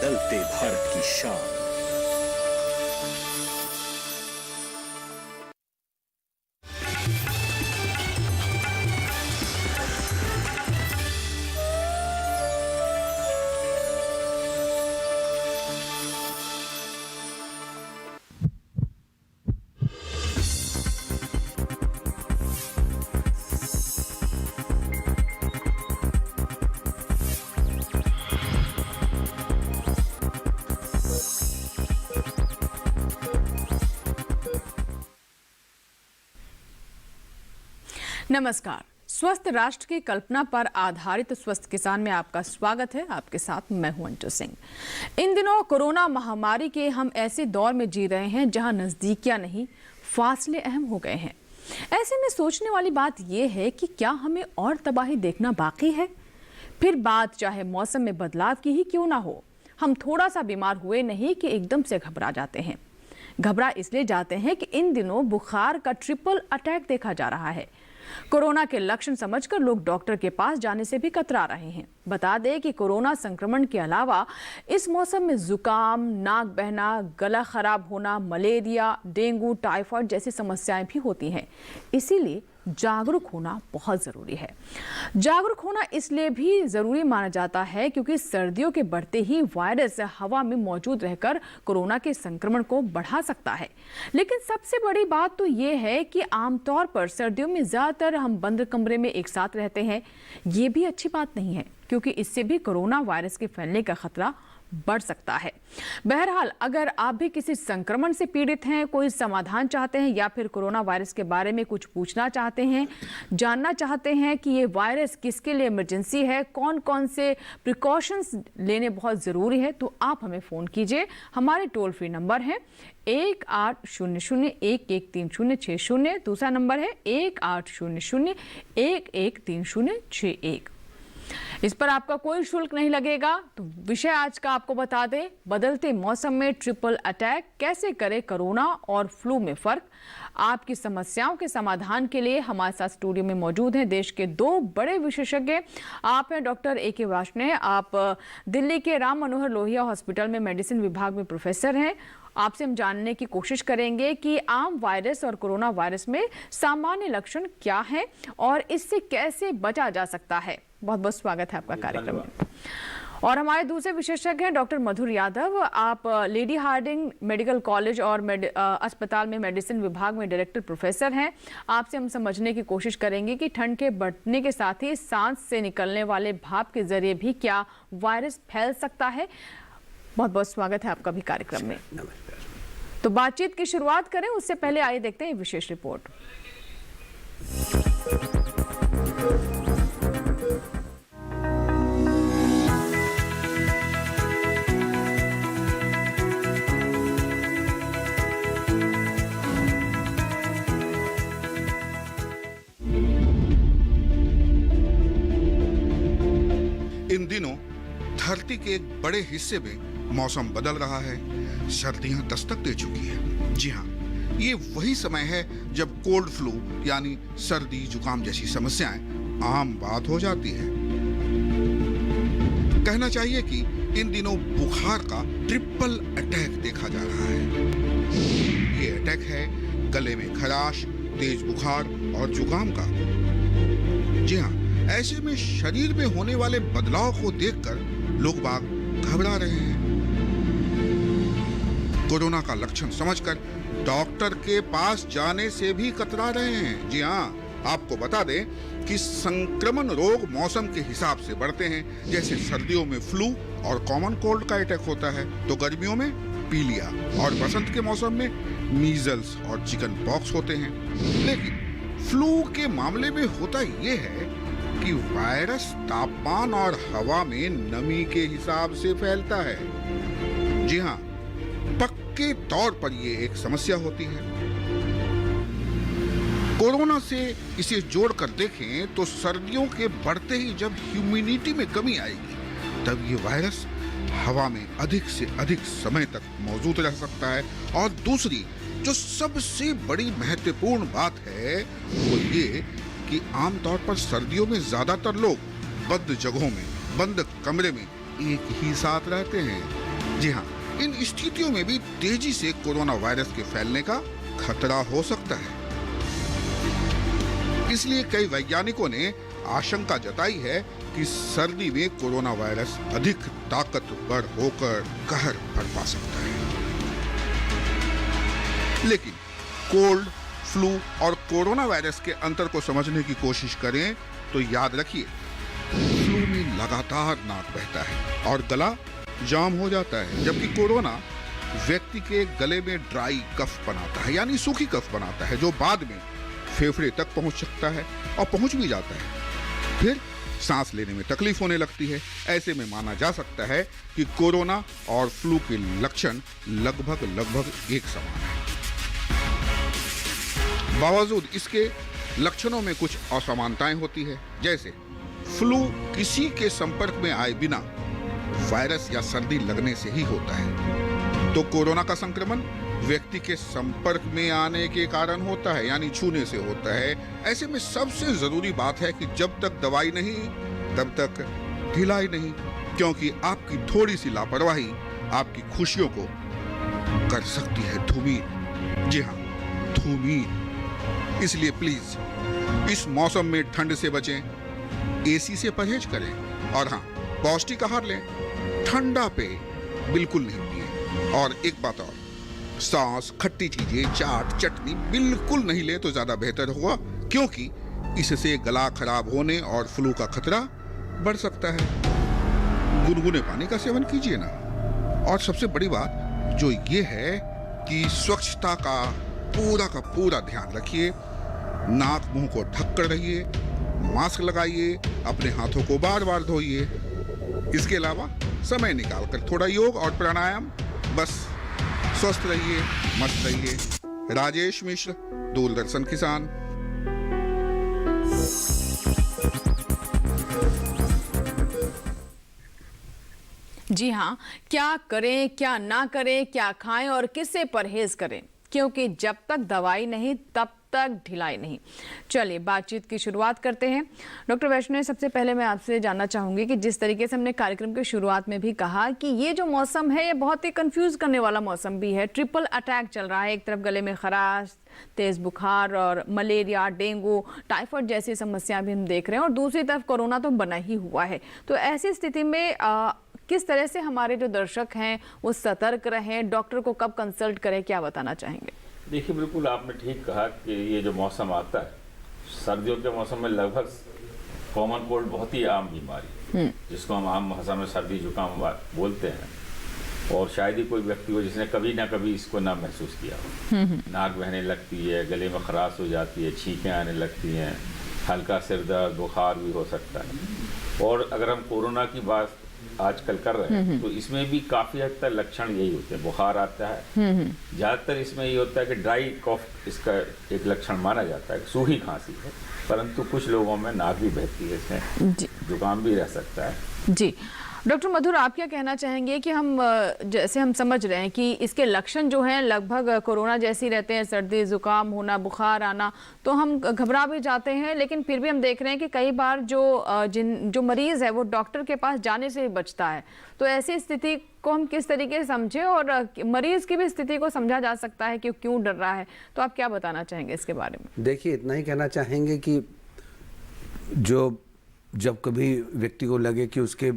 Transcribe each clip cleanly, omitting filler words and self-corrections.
बदलते भारत की शान। नमस्कार। स्वस्थ राष्ट्र की कल्पना पर आधारित स्वस्थ किसान में आपका स्वागत है। आपके साथ मैं हूं अंजू सिंह। इन दिनों कोरोना महामारी के हम ऐसे दौर में जी रहे हैं जहां नजदीकियां नहीं, फासले अहम हो गए हैं। ऐसे में सोचने वाली बात यह है कि क्या हमें और तबाही देखना बाकी है? फिर बात चाहे मौसम में बदलाव की ही क्यों ना हो, हम थोड़ा सा बीमार हुए नहीं कि एकदम से घबरा जाते हैं। घबरा इसलिए जाते हैं कि इन दिनों बुखार का ट्रिपल अटैक देखा जा रहा है। कोरोना के लक्षण समझकर लोग डॉक्टर के पास जाने से भी कतरा रहे हैं। बता दें कि कोरोना संक्रमण के अलावा इस मौसम में जुकाम, नाक बहना, गला खराब होना, मलेरिया, डेंगू, टाइफाइड जैसी समस्याएं भी होती हैं। इसीलिए जागरूक होना बहुत ज़रूरी है। जागरूक होना इसलिए भी ज़रूरी माना जाता है क्योंकि सर्दियों के बढ़ते ही वायरस हवा में मौजूद रहकर कोरोना के संक्रमण को बढ़ा सकता है। लेकिन सबसे बड़ी बात तो ये है कि आमतौर पर सर्दियों में ज़्यादातर हम बंद कमरे में एक साथ रहते हैं। ये भी अच्छी बात नहीं है क्योंकि इससे भी कोरोना वायरस के फैलने का खतरा बढ़ सकता है। बहरहाल, अगर आप भी किसी संक्रमण से पीड़ित हैं, कोई समाधान चाहते हैं या फिर कोरोना वायरस के बारे में कुछ पूछना चाहते हैं, जानना चाहते हैं कि ये वायरस किसके लिए इमरजेंसी है, कौन कौन से प्रिकॉशंस लेने बहुत ज़रूरी है, तो आप हमें फ़ोन कीजिए। हमारे टोल फ्री नंबर है 1800-113060, दूसरा नंबर है 1800-113061। इस पर आपका कोई शुल्क नहीं लगेगा। तो विषय आज का आपको बता दें, बदलते मौसम में ट्रिपल अटैक, कैसे करें कोरोना और फ्लू में फर्क। आपकी समस्याओं के समाधान के लिए हमारे साथ स्टूडियो में मौजूद हैं देश के दो बड़े विशेषज्ञ। आप हैं डॉक्टर A.K. वार्ष्णेय, आप दिल्ली के राम मनोहर लोहिया हॉस्पिटल में मेडिसिन विभाग में प्रोफेसर हैं। आपसे हम जानने की कोशिश करेंगे कि आम वायरस और कोरोना वायरस में सामान्य लक्षण क्या हैं और इससे कैसे बचा जा सकता है। बहुत बहुत स्वागत है आपका कार्यक्रम में। और हमारे दूसरे विशेषज्ञ हैं डॉक्टर मधुर यादव। आप लेडी हार्डिंग मेडिकल कॉलेज और अस्पताल में मेडिसिन विभाग में डायरेक्टर प्रोफेसर हैं। आपसे हम समझने की कोशिश करेंगे कि ठंड के बढ़ने के साथ ही सांस से निकलने वाले भाप के जरिए भी क्या वायरस फैल सकता है। बहुत बहुत स्वागत है आपका भी कार्यक्रम में। तो बातचीत की शुरुआत करें उससे पहले आइए देखते हैं विशेष रिपोर्ट। इन दिनों धरती के एक बड़े हिस्से में मौसम बदल रहा है। सर्दियां दस्तक दे चुकी है। जी हाँ, ये वही समय है जब कोल्ड फ्लू यानी सर्दी जुकाम जैसी समस्याएं आम बात हो जाती है। कहना चाहिए कि इन दिनों बुखार का ट्रिपल अटैक देखा जा रहा है। ये अटैक है गले में खराश, तेज बुखार और जुकाम का। जी हाँ, ऐसे में शरीर में होने वाले बदलाव को देखकर लोग बाग घबरा रहे हैं। कोरोना का लक्षण समझकर डॉक्टर के पास जाने से भी कतरा रहे हैं। जी हाँ, आपको बता दें कि संक्रमण रोग मौसम के हिसाब से बढ़ते हैं। जैसे सर्दियों में फ्लू और कॉमन कोल्ड का अटैक होता है, तो गर्मियों में पीलिया और बसंत के मौसम में मीजल्स और चिकन पॉक्स होते हैं। लेकिन फ्लू के मामले में होता यह है कि वायरस तापमान और हवा में नमी के हिसाब से फैलता है। जी हाँ, पक्के तौर पर ये एक समस्या होती है। कोरोना से इसे जोड़कर देखें तो सर्दियों के बढ़ते ही जब ह्यूमिडिटी में कमी आएगी, तब ये वायरस हवा में अधिक से अधिक समय तक मौजूद रह सकता है। और दूसरी जो सबसे बड़ी महत्वपूर्ण बात है वो ये कि आमतौर पर सर्दियों में ज्यादातर लोग बंद जगहों में, बंद कमरे में एक ही साथ रहते हैं। जी हाँ, इन स्थितियों में भी तेजी से कोरोना वायरस के फैलने का खतरा हो सकता है। इसलिए कई वैज्ञानिकों ने आशंका जताई है कि सर्दी में कोरोना वायरस अधिक ताकतवर होकर कहर बरपा सकता है। लेकिन कोल्ड, फ्लू और कोरोना वायरस के अंतर को समझने की कोशिश करें तो याद रखिए, फ्लू में लगातार नाक बहता है और गला जाम हो जाता है, जबकि कोरोना व्यक्ति के गले में ड्राई कफ बनाता है, यानी सूखी कफ बनाता है, जो बाद में फेफड़े तक पहुंच सकता है और पहुंच भी जाता है। फिर सांस लेने में तकलीफ होने लगती है। ऐसे में माना जा सकता है कि कोरोना और फ्लू के लक्षण लगभग एक समान है। बावजूद इसके लक्षणों में कुछ असमानताएं होती है। जैसे फ्लू किसी के संपर्क में आए बिना वायरस या सर्दी लगने से ही होता है, तो कोरोना का संक्रमण व्यक्ति के संपर्क में आने के कारण होता है, यानी छूने से होता है। ऐसे में सबसे जरूरी बात है कि जब तक दवाई नहीं तब तक ढिलाई नहीं, क्योंकि आपकी थोड़ी सी लापरवाही आपकी खुशियों को कर सकती है धूमिल। जी हाँ, धूमिल। इसलिए प्लीज इस मौसम में ठंड से बचें, एसी से परहेज करें और हाँ, पौष्टिक आहार लें, ठंडा पेय बिल्कुल नहीं पिए। और एक बात और, सॉस, खट्टी चीजें, चाट, चटनी बिल्कुल नहीं ले तो ज्यादा बेहतर होगा, क्योंकि इससे गला खराब होने और फ्लू का खतरा बढ़ सकता है। गुनगुने पानी का सेवन कीजिए ना। और सबसे बड़ी बात जो ये है कि स्वच्छता का पूरा ध्यान रखिए। नाक मुंह को ढक कर रहिए, मास्क लगाइए, अपने हाथों को बार बार धोइए। इसके अलावा समय निकालकर थोड़ा योग और प्राणायाम। बस स्वस्थ रहिए, मस्त रहिए। राजेश मिश्र, दूरदर्शन किसान। जी हाँ, क्या करें, क्या ना करें, क्या खाएं और किससे परहेज करें, क्योंकि जब तक दवाई नहीं तब तक ढिलाई नहीं। चलिए बातचीत की शुरुआत करते हैं। डॉक्टर वैष्णव, सबसे पहले मैं आपसे जानना चाहूंगी कि जिस तरीके से हमने कार्यक्रम की शुरुआत में भी कहा कि ये जो मौसम है ये बहुत ही कंफ्यूज करने वाला मौसम भी है। ट्रिपल अटैक चल रहा है, एक तरफ गले में खराश, तेज बुखार और मलेरिया, डेंगू, टाइफाइड जैसी समस्याएं भी हम देख रहे हैं और दूसरी तरफ कोरोना तो बना ही हुआ है। तो ऐसी स्थिति में किस तरह से हमारे जो दर्शक हैं वो सतर्क रहें, डॉक्टर को कब कंसल्ट करें, क्या बताना चाहेंगे? देखिए, बिल्कुल आपने ठीक कहा कि ये जो मौसम आता है, सर्दियों के मौसम में लगभग कॉमन कोल्ड बहुत ही आम बीमारी, जिसको हम आम भाषा में सर्दी जुकाम बोलते हैं, और शायद ही कोई व्यक्ति हो जिसने कभी ना कभी इसको ना महसूस किया हो। नाक बहने लगती है, गले में खराश हो जाती है, छींकें आने लगती हैं, हल्का सिर दर्द, बुखार भी हो सकता है। और अगर हम कोरोना की बात आजकल कर रहे हैं तो इसमें भी काफी हद तक लक्षण यही होते हैं। बुखार आता है, ज्यादातर इसमें ये होता है कि ड्राई कॉफ इसका एक लक्षण माना जाता है, सूखी खांसी है, परंतु कुछ लोगों में नाक भी बहती है, इसमें जुकाम भी रह सकता है। जी डॉक्टर मधुर, आप क्या कहना चाहेंगे कि हम जैसे हम समझ रहे हैं कि इसके लक्षण जो हैं लगभग कोरोना जैसे ही रहते हैं, सर्दी जुकाम होना, बुखार आना, तो हम घबरा भी जाते हैं, लेकिन फिर भी हम देख रहे हैं कि कई बार जो मरीज़ है वो डॉक्टर के पास जाने से बचता है। तो ऐसी स्थिति को हम किस तरीके से समझें और मरीज़ की भी स्थिति को समझा जा सकता है कि क्यों डर रहा है, तो आप क्या बताना चाहेंगे इसके बारे में? देखिए, इतना ही कहना चाहेंगे कि जब कभी व्यक्ति को लगे कि उसके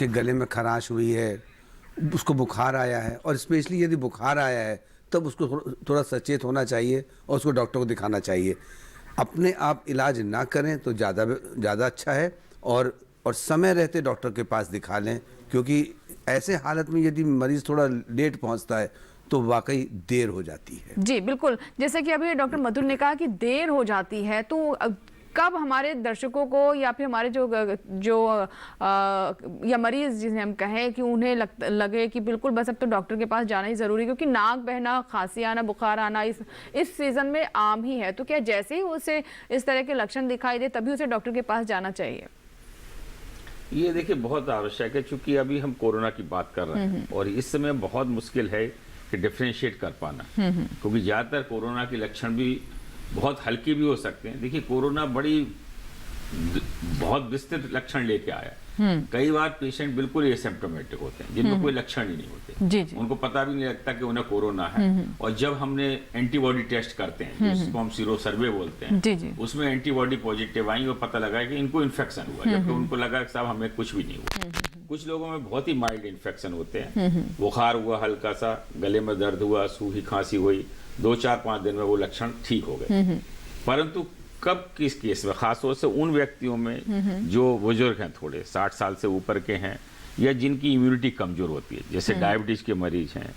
गले में खराश हुई है, उसको बुखार आया है, और स्पेशली यदि बुखार आया है तब उसको थोड़ा सचेत होना चाहिए और उसको डॉक्टर को दिखाना चाहिए। अपने आप इलाज ना करें तो ज़्यादा अच्छा है, और समय रहते डॉक्टर के पास दिखा लें, क्योंकि ऐसे हालत में यदि मरीज़ थोड़ा लेट पहुंचता है तो वाकई देर हो जाती है। जी बिल्कुल, जैसे कि अभी डॉक्टर मधुर ने कहा कि देर हो जाती है, तो कब हमारे दर्शकों को या फिर हमारे या मरीज जिन्हें हम कहें कि उन्हें लगे कि बिल्कुल बस अब तो डॉक्टर के पास जाना ही ज़रूरी, क्योंकि नाक बहना, खांसी आना, बुखार आना इस सीज़न में आम ही है, तो क्या जैसे ही उसे इस तरह के लक्षण दिखाई दे तभी उसे डॉक्टर के पास जाना चाहिए? ये देखिए बहुत आवश्यक है, क्योंकि अभी हम कोरोना की बात कर रहे हैं और इस समय बहुत मुश्किल है कि डिफ्रेंशिएट कर पाना, क्योंकि ज़्यादातर कोरोना के लक्षण भी बहुत हल्के भी हो सकते हैं। देखिए, कोरोना बहुत विस्तृत लक्षण लेके आया, कई बार पेशेंट बिल्कुल एसिम्प्टोमेटिक होते हैं, जिनमें कोई लक्षण ही नहीं होते, जी जी उनको पता भी नहीं लगता कि उन्हें कोरोना है। और जब हमने एंटीबॉडी टेस्ट करते हैं, जिसको हम सीरो सर्वे बोलते हैं, जी जी उसमें एंटीबॉडी पॉजिटिव आई और पता लगा कि इनको इन्फेक्शन हुआ, जबकि उनको लगा कि साहब हमें कुछ भी नहीं हुआ। कुछ लोगों में बहुत ही माइल्ड इन्फेक्शन होते हैं, बुखार हुआ हल्का सा, गले में दर्द हुआ, सूखी खांसी हुई, 2-4-5 दिन में वो लक्षण ठीक हो गए। परंतु कब किस केस में, खासतौर से उन व्यक्तियों में जो बुजुर्ग हैं, थोड़े 60 साल से ऊपर के हैं, या जिनकी इम्यूनिटी कमजोर होती है, जैसे डायबिटीज के मरीज हैं,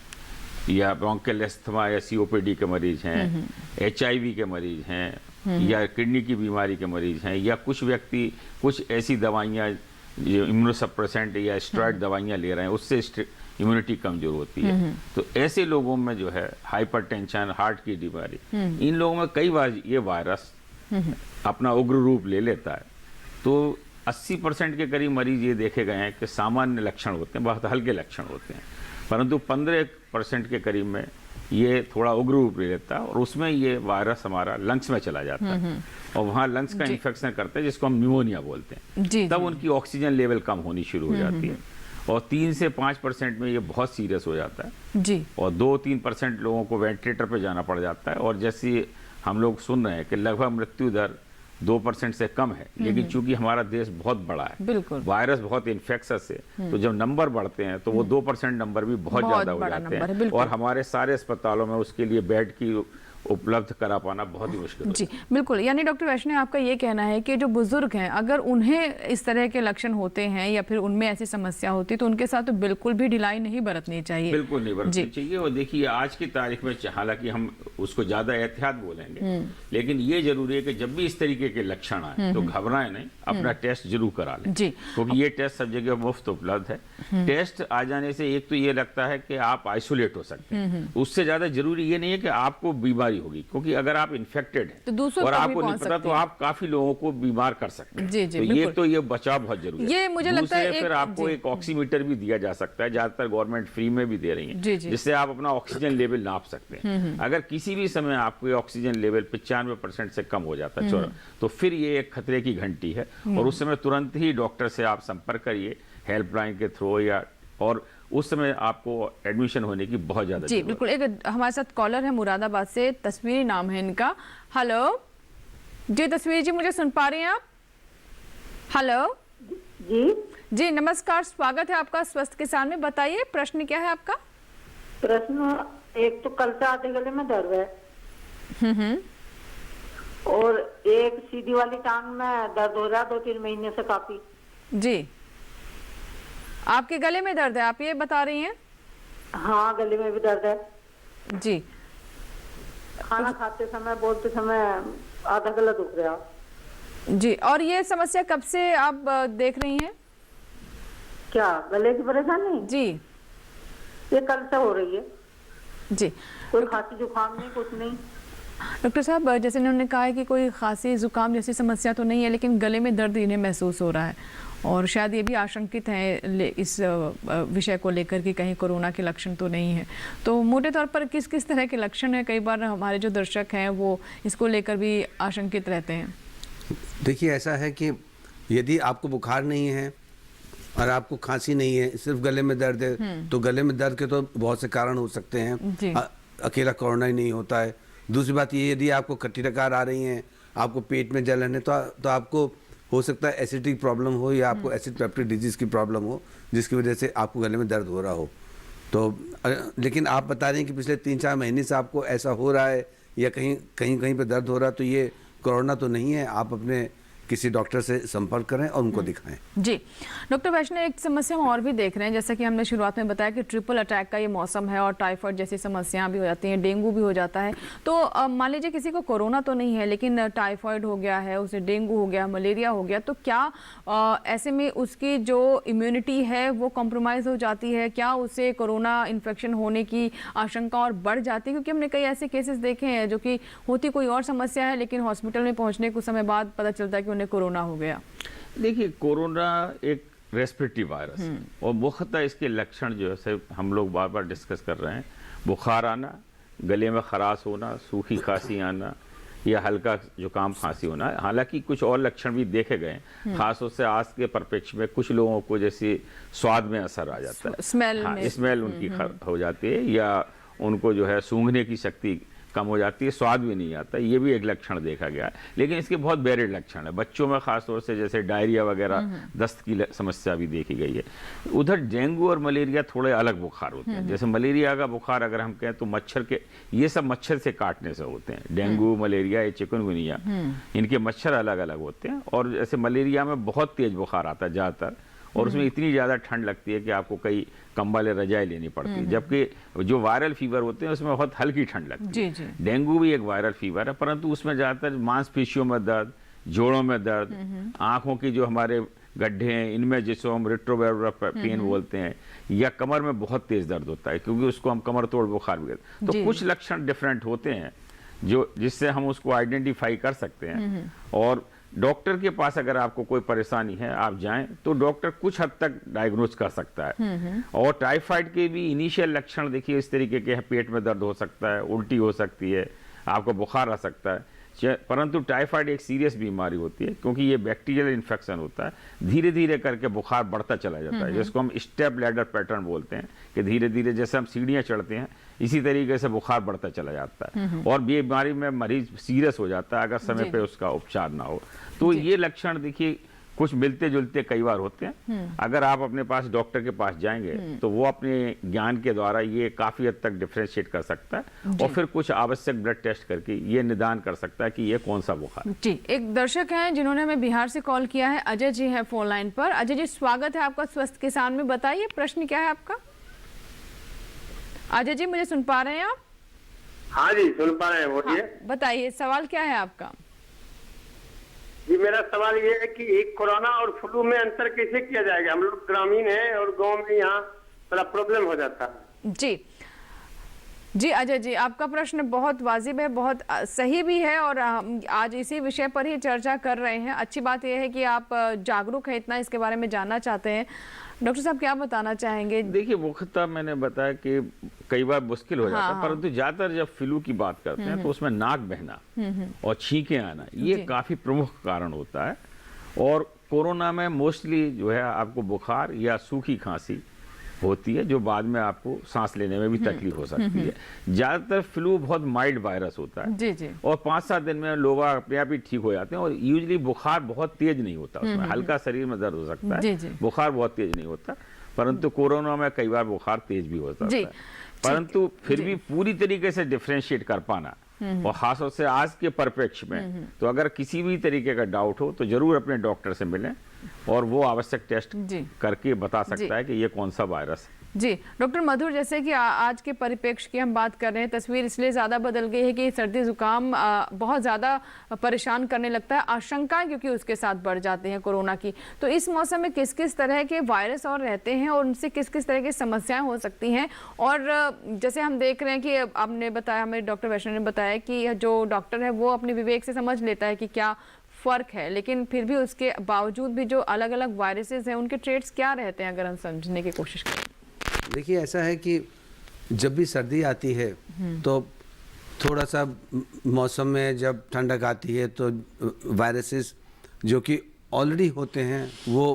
या ब्रोंकियल अस्थमा या सीओपीडी के मरीज हैं, एचआईवी के मरीज हैं, या किडनी की बीमारी के मरीज हैं, या कुछ व्यक्ति कुछ ऐसी दवाइयाँ जो इम्यूनोसप्रेसेंट या स्टेरॉइड दवाइयाँ ले रहे हैं, उससे इम्यूनिटी कमजोर होती है। तो ऐसे लोगों में जो है हाइपरटेंशन, हार्ट की बीमारी, इन लोगों में कई बार ये वायरस अपना उग्र रूप ले लेता है। तो 80% के करीब मरीज ये देखे गए हैं कि सामान्य लक्षण होते हैं, बहुत हल्के लक्षण होते हैं, परंतु 15% के करीब में ये थोड़ा उग्र रूप ले लेता है, और उसमें ये वायरस हमारा लंग्स में चला जाता है, और वहाँ लंग्स का इन्फेक्शन करते हैं, जिसको हम न्यूमोनिया बोलते हैं। जी तब उनकी ऑक्सीजन लेवल कम होनी शुरू हो जाती है, और 3 से 5% में ये बहुत सीरियस हो जाता है, जी और 2-3% लोगों को वेंटिलेटर पर जाना पड़ जाता है। और जैसे हम लोग सुन रहे हैं कि लगभग मृत्यु दर 2% से कम है, लेकिन चूंकि हमारा देश बहुत बड़ा है, बिल्कुल वायरस बहुत इन्फेक्शस है, तो जब नंबर बढ़ते हैं तो वो 2% नंबर भी बहुत ज्यादा हो जाते हैं, और हमारे सारे अस्पतालों में उसके लिए बेड की उपलब्ध करा पाना बहुत ही मुश्किल जी बिल्कुल। यानी डॉक्टर वैष्णव, आपका ये कहना है कि जो बुजुर्ग हैं, अगर उन्हें इस तरह के लक्षण होते हैं या फिर उनमें ऐसी समस्या होती है, तो उनके साथ तो बिल्कुल भी ढिलाई नहीं बरतनी चाहिए। बिल्कुल नहीं बरतनी चाहिए। और देखिए आज की तारीख में, हालांकि हम उसको ज्यादा एहतियात बोलेंगे, लेकिन ये जरूरी है कि जब भी इस तरीके के लक्षण आए तो घबराएं नहीं, अपना टेस्ट जरूर करा लें, क्योंकि ये टेस्ट सब जगह मुफ्त उपलब्ध है। टेस्ट आ जाने से एक तो ये लगता है कि आप आइसोलेट हो सकते हैं, उससे ज्यादा जरूरी ये नहीं है कि आपको बीमारी होगी, क्योंकि अगर आप इन्फेक्टेड हैं तो और आपको नहीं पता, तो आप काफी लोगों को बीमार कर सकते हैं। तो ये बचाव बहुत जरूरी है। ये मुझे लगता है फिर आपको एक ऑक्सीमीटर भी दिया जा सकता है, ज्यादातर गवर्नमेंट फ्री में भी दे रही है, जिससे आप अपना ऑक्सीजन लेवल नाप सकते हैं। अगर किसी भी समय आपको ऑक्सीजन लेवल 95% से कम हो जाता है, तो फिर ये एक खतरे की घंटी है, और उस समय तुरंत ही डॉक्टर से आप संपर्क करिए, हेल्पलाइन के थ्रू, या और उस समय आपको एडमिशन होने की बहुत ज्यादा जी बिल्कुल। एक हमारे साथ कॉलर है मुरादाबाद से, तस्वीरी नाम है इनका। हेलो जी तस्वीरी जी, मुझे सुन पा रही हैं आप? हेलो जी नमस्कार, स्वागत है आपका स्वस्थ किसान में। बताइए प्रश्न क्या है आपका? प्रश्न एक तो कल से आधे गले में दर्द है, और एक सीधी वाली टांग में दर्द हो रहा है 2-3 महीने से काफी। जी आपके गले में दर्द है, आप ये बता रही हैं? हाँ, गले में भी दर्द है जी। खाना खाते समय, बोलते समय आधा गला दुख रहा जी। और ये समस्या कब से आप देख रही हैं? क्या गले की परेशानी? जी ये कल से हो रही है जी। कोई खांसी जुकाम नहीं, कुछ नहीं। डॉक्टर साहब, जैसे उन्होंने कहा है कि कोई खांसी जुकाम जैसी समस्या तो नहीं है, लेकिन गले में दर्द इन्हें महसूस हो रहा है, और शायद ये भी आशंकित हैं इस विषय को लेकर कि कहीं कोरोना के लक्षण तो नहीं है। तो मोटे तौर पर किस किस तरह के लक्षण हैं? कई बार हमारे जो दर्शक हैं वो इसको लेकर भी आशंकित रहते हैं। देखिए ऐसा है कि यदि आपको बुखार नहीं है और आपको खांसी नहीं है, सिर्फ गले में दर्द है, तो गले में दर्द के तो बहुत से कारण हो सकते हैं, अकेला कोरोना ही नहीं होता है। दूसरी बात ये, यदि आपको खट्टी डकार आ रही हैं, आपको पेट में जलन है, तो आपको हो सकता है एसिडिक प्रॉब्लम हो, या आपको एसिड पेप्टिक डिजीज़ की प्रॉब्लम हो, जिसकी वजह से आपको गले में दर्द हो रहा हो। तो लेकिन आप बता रहे हैं कि पिछले 3-4 महीने से आपको ऐसा हो रहा है, या कहीं पे दर्द हो रहा है, तो ये कोरोना तो नहीं है। आप अपने किसी डॉक्टर से संपर्क करें और उनको दिखाएं। जी डॉक्टर वैष्णव, एक समस्या हम और भी देख रहे हैं, जैसा कि हमने शुरुआत में बताया कि ट्रिपल अटैक का ये मौसम है, और टाइफाइड जैसी समस्याएं भी हो जाती हैं, डेंगू भी हो जाता है। तो मान लीजिए किसी को कोरोना तो नहीं है, लेकिन टाइफाइड हो गया है, उसे डेंगू हो गया, मलेरिया हो गया, तो क्या ऐसे में उसकी जो इम्यूनिटी है वो कॉम्प्रोमाइज़ हो जाती है? क्या उसे कोरोना इन्फेक्शन होने की आशंका और बढ़ जाती है? क्योंकि हमने कई ऐसे केसेस देखे हैं जो कि होती कोई और समस्या है, लेकिन हॉस्पिटल में पहुँचने कुछ समय बाद पता चलता है कि उन्हें कोरोना हो गया। देखिए, कोरोना एक रेस्पिरेटरी वायरस है, और मुख्यतः इसके लक्षण जो है हम लोग बार बार डिस्कस कर रहे हैं, बुखार आना, गले में खराश होना, सूखी खांसी आना, या हल्का जुकाम खांसी होना है। हालांकि कुछ और लक्षण भी देखे गए, खासतौर से आज के परिप्रेक्ष्य में कुछ लोगों को जैसे स्वाद में असर आ जाता है, स्मेल उनकी हो जाती है, या उनको जो है सूंघने की शक्ति कम हो जाती है, स्वाद भी नहीं आता, ये भी एक लक्षण देखा गया है। लेकिन इसके बहुत वेरिड लक्षण है, बच्चों में खासतौर से जैसे डायरिया वगैरह, दस्त की समस्या भी देखी गई है। उधर डेंगू और मलेरिया थोड़े अलग बुखार होते हैं। जैसे मलेरिया का बुखार अगर हम कहें तो मच्छर के, ये सब मच्छर से काटने से होते हैं। डेंगू, मलेरिया, ये चिकनगुनिया, इनके मच्छर अलग अलग होते हैं। और जैसे मलेरिया में बहुत तेज बुखार आता है ज़्यादातर, और उसमें इतनी ज़्यादा ठंड लगती है कि आपको कई कंबल या रजाई लेनी पड़ती है। जबकि जो वायरल फीवर होते हैं उसमें बहुत हल्की ठंड लगती है। डेंगू भी एक वायरल फीवर है, परंतु उसमें ज़्यादातर मांसपेशियों में दर्द, जोड़ों में दर्द, आँखों की जो हमारे गड्ढे हैं इनमें जिसको हम रेट्रोवायरल पेन बोलते हैं, या कमर में बहुत तेज दर्द होता है, क्योंकि उसको हम कमर तोड़ बुखार भी कहते हैं। तो कुछ लक्षण डिफरेंट होते हैं जो जिससे हम उसको आइडेंटिफाई कर सकते हैं। और डॉक्टर के पास अगर आपको कोई परेशानी है, आप जाएं तो डॉक्टर कुछ हद तक डायग्नोज कर सकता है। और टाइफाइड के भी इनिशियल लक्षण देखिए इस तरीके के हैं, पेट में दर्द हो सकता है, उल्टी हो सकती है, आपको बुखार आ सकता है। परंतु टाइफाइड एक सीरियस बीमारी होती है, क्योंकि ये बैक्टीरियल इन्फेक्शन होता है। धीरे धीरे करके बुखार बढ़ता चला जाता है, जिसको हम स्टेप लैडर पैटर्न बोलते हैं, कि धीरे धीरे जैसे हम सीढ़ियाँ चढ़ते हैं इसी तरीके से बुखार बढ़ता चला जाता है। और बीमारी में मरीज सीरियस हो जाता है अगर समय पे उसका उपचार ना हो। तो ये लक्षण देखिए कुछ मिलते जुलते कई बार होते हैं। अगर आप अपने पास डॉक्टर के पास जाएंगे तो वो अपने ज्ञान के द्वारा ये काफी हद तक डिफरेंशिएट कर सकता है, और फिर कुछ आवश्यक ब्लड टेस्ट करके ये निदान कर सकता है कि ये कौन सा बुखार है। जी, एक दर्शक हैं जिन्होंने हमें बिहार से कॉल किया है, अजय जी है फोन लाइन पर। अजय जी, स्वागत है आपका स्वस्थ किसान में। बताइए प्रश्न क्या है आपका। अजय जी, मुझे सुन पा रहे हैं आप? हाँ जी, सुन पा रहे हैं, बोलिए। बताइए सवाल क्या है आपका। जी, मेरा सवाल ये है कि एक कोरोना और फ्लू में अंतर कैसे किया जाएगा। हम लोग ग्रामीण हैं और गांव में यहाँ बड़ा प्रॉब्लम हो जाता है। जी अजय जी, आपका प्रश्न बहुत वाजिब है, बहुत सही भी है, और हम आज इसी विषय पर ही चर्चा कर रहे हैं। अच्छी बात यह है कि आप जागरूक हैं, इतना इसके बारे में जानना चाहते हैं। डॉक्टर साहब क्या बताना चाहेंगे। देखिए, मुख्यतः मैंने बताया कि कई बार मुश्किल हो जाता है, परंतु ज्यादातर जब फ्लू की बात करते हैं तो उसमें नाक बहना और छींकें आना ये काफी प्रमुख कारण होता है। और कोरोना में मोस्टली जो है आपको बुखार या सूखी खांसी होती है, जो बाद में आपको सांस लेने में भी तकलीफ हो सकती है। ज्यादातर फ्लू बहुत माइल्ड वायरस होता है जी। और 5-7 दिन में लोग अपने आप ही ठीक हो जाते हैं। और यूजुअली बुखार बहुत तेज नहीं होता, उसमें हल्का शरीर में दर्द हो सकता है, बुखार बहुत तेज नहीं होता। परंतु कोरोना में कई बार बुखार तेज भी हो सकता है, परंतु फिर भी पूरी तरीके से डिफ्रेंशिएट कर पाना, और खासतौर से आज के परिप्रेक्ष्य में, तो अगर किसी भी तरीके का डाउट हो तो जरूर अपने डॉक्टर से मिलें, और वो आवश्यक टेस्ट करके बता सकता है कि ये कौन सा वायरस है। जी डॉक्टर मधुर, जैसे कि आज के परिप्रेक्ष्य की हम बात कर रहे हैं, तस्वीर इसलिए ज़्यादा बदल गई है कि सर्दी जुकाम बहुत ज़्यादा परेशान करने लगता है, आशंकाएं क्योंकि उसके साथ बढ़ जाते हैं कोरोना की। तो इस मौसम में किस किस तरह के वायरस और रहते हैं और उनसे किस किस तरह की समस्याएं हो सकती हैं। और जैसे हम देख रहे हैं कि आपने बताया, हमें डॉक्टर वैष्णव ने बताया कि जो डॉक्टर है वो अपने विवेक से समझ लेता है कि क्या फ़र्क है, लेकिन फिर भी उसके बावजूद भी जो अलग अलग वायरसेस हैं उनके ट्रेट्स क्या रहते हैं, अगर हम समझने की कोशिश करें। देखिए, ऐसा है कि जब भी सर्दी आती है तो थोड़ा सा मौसम में जब ठंडक आती है तो वायरसेस जो कि ऑलरेडी होते हैं वो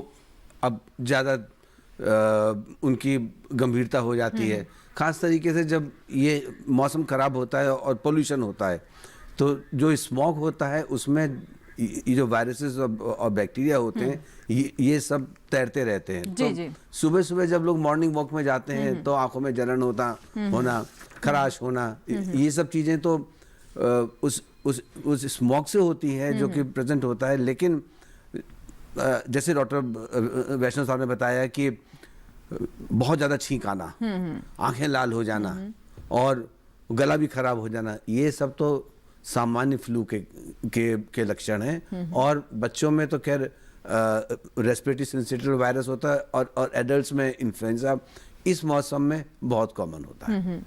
अब ज़्यादा उनकी गंभीरता हो जाती है। ख़ास तरीके से जब ये मौसम ख़राब होता है और पोल्यूशन होता है तो जो स्मॉग होता है उसमें ये जो वायरसेस और बैक्टीरिया होते हैं ये सब तैरते रहते हैं। तो सुबह सुबह जब लोग मॉर्निंग वॉक में जाते हैं तो आंखों में जलन होना, खराश होना, ये सब चीज़ें तो उस स्मॉग से होती हैं जो कि प्रेजेंट होता है। लेकिन जैसे डॉक्टर वैष्णव साहब ने बताया कि बहुत ज़्यादा छींक आना, आंखें लाल हो जाना और गला भी खराब हो जाना, ये सब तो सामान्य फ्लू के लक्षण हैं। और बच्चों में तो खैर रेस्पिरेटरी सिंसिटिव वायरस होता है, और एडल्ट्स में इन्फ्लुएंजा इस मौसम में बहुत कॉमन होता है।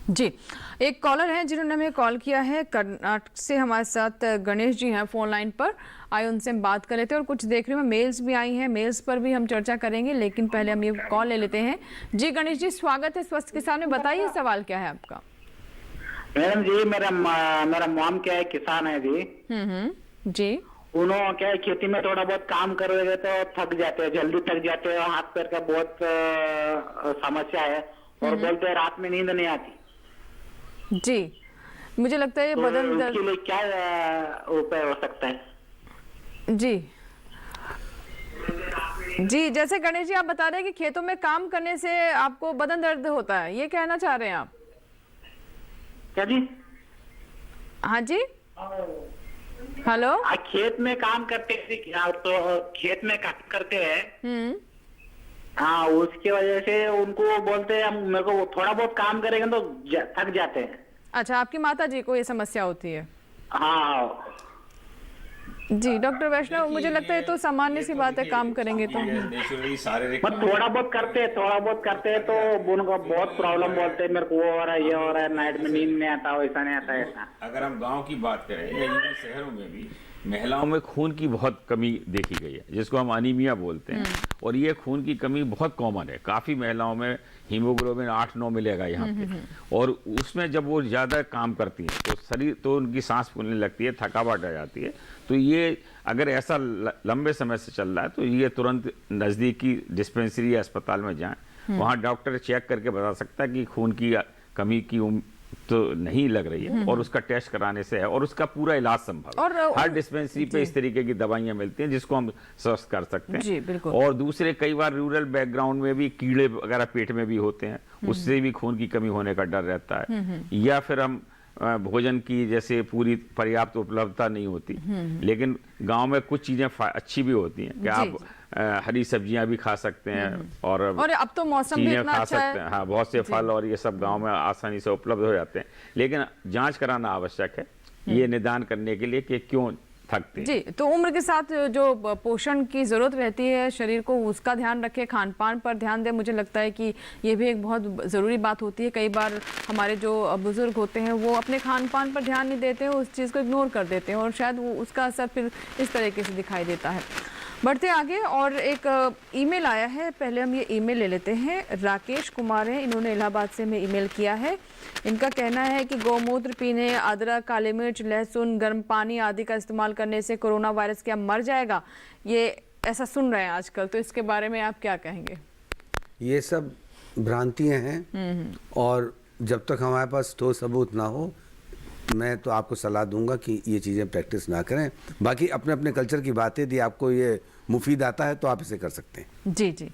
जी, एक कॉलर हैं जिन्होंने हमें कॉल किया है कर्नाटक से, हमारे साथ गणेश जी हैं फोन लाइन पर। आइए उनसे हम बात कर लेते हैं। और कुछ देख रही हूँ मेल्स भी आई हैं, मेल्स पर भी हम चर्चा करेंगे, लेकिन पहले हम ये कॉल ले लेते हैं। जी गणेश जी, स्वागत है स्वस्थ किसान में, बताइए सवाल क्या है आपका। मैडम जी, मेरा मॉम क्या है, किसान है जी। जी। उन्होंने क्या है, खेती में थोड़ा बहुत काम करोगे तो थक जाते हैं, जल्दी थक जाते हैं, हाथ पैर का बहुत समस्या है और बोलते हैं रात में नींद नहीं आती जी। मुझे लगता है ये तो बदन दर्द। उसके लिए क्या उपाय हो सकता है? जी जी, जैसे गणेश जी आप बता रहे हैं कि खेतों में काम करने से आपको बदन दर्द होता है, ये कहना चाह रहे हैं आप? क्या जी? हाँ जी, हेलो। खेत में काम करते हैं तो खेत में काम करते हैं। हाँ, उसकी वजह से उनको बोलते हैं मेरे को थोड़ा बहुत काम करेंगे तो थक जाते हैं। अच्छा, आपकी माता जी को ये समस्या होती है? हाँ जी डॉक्टर वैष्णव, मुझे लगता है तो सामान्य सी बात है, काम करेंगे तो। नेचुरली शारीरिक थोड़ा बहुत करते हैं तो उनको बहुत प्रॉब्लम बोलते हैं, मेरे को वो हो रहा है, ये हो रहा है, नाइट में नींद नहीं आता, वैसा नहीं आता ऐसा। अगर हम गांव की बात करें या इवन शहरों में भी महिलाओं में खून की बहुत कमी देखी गई है, जिसको हम अनीमिया बोलते हैं। और ये खून की कमी बहुत कॉमन है, काफ़ी महिलाओं में हीमोग्लोबिन 8-9 मिलेगा यहाँ पे। और उसमें जब वो ज़्यादा काम करती हैं तो शरीर तो उनकी सांस फूलने लगती है, थकावट आ जाती है। तो ये अगर ऐसा लंबे समय से चल रहा है तो ये तुरंत नज़दीकी डिस्पेंसरी या अस्पताल में जाएं, वहाँ डॉक्टर चेक करके बता सकता है कि खून की कमी की तो नहीं लग रही है और उसका टेस्ट कराने से है और उसका पूरा इलाज संभव है। और हर डिस्पेंसरी पे इस तरीके की दवाइयां मिलती हैं जिसको हम स्वस्थ कर सकते हैं। जी, बिल्कुल। और दूसरे कई बार रूरल बैकग्राउंड में भी कीड़े वगैरह पेट में भी होते हैं, उससे भी खून की कमी होने का डर रहता है। या फिर हम भोजन की जैसे पूरी पर्याप्त उपलब्धता नहीं होती, लेकिन गांव में कुछ चीजें अच्छी भी होती हैं कि आप हरी सब्जियां भी खा सकते हैं और अब तो मौसम भी इतना अच्छा है। हाँ, बहुत से फल और ये सब गांव में आसानी से उपलब्ध हो जाते हैं, लेकिन जांच कराना आवश्यक है ये निदान करने के लिए कि क्यों थकते हैं। जी, तो उम्र के साथ जो पोषण की जरूरत रहती है शरीर को, उसका ध्यान रखें, खान पान पर ध्यान दें। मुझे लगता है कि ये भी एक बहुत ज़रूरी बात होती है। कई बार हमारे जो बुजुर्ग होते हैं वो अपने खान पान पर ध्यान नहीं देते हैं, उस चीज़ को इग्नोर कर देते हैं और शायद वो उसका असर फिर इस तरीके से दिखाई देता है। बढ़ते आगे और एक ईमेल आया है, पहले हम ये ईमेल ले लेते हैं। राकेश कुमार हैं, इन्होंने इलाहाबाद से हमें ईमेल किया है। इनका कहना है कि गौमूत्र पीने, अदरक, काली मिर्च, लहसुन, गर्म पानी आदि का इस्तेमाल करने से कोरोना वायरस क्या मर जाएगा? ये ऐसा सुन रहे हैं आजकल, तो इसके बारे में आप क्या कहेंगे? ये सब भ्रांतियां हैं और जब तक हमारे पास ठोस सबूत ना हो मैं तो आपको सलाह दूंगा कि ये चीज़ें प्रैक्टिस ना करें। बाकी अपने अपने कल्चर की बातें दी, आपको ये मुफीद आता है तो आप इसे कर सकते हैं। जी जी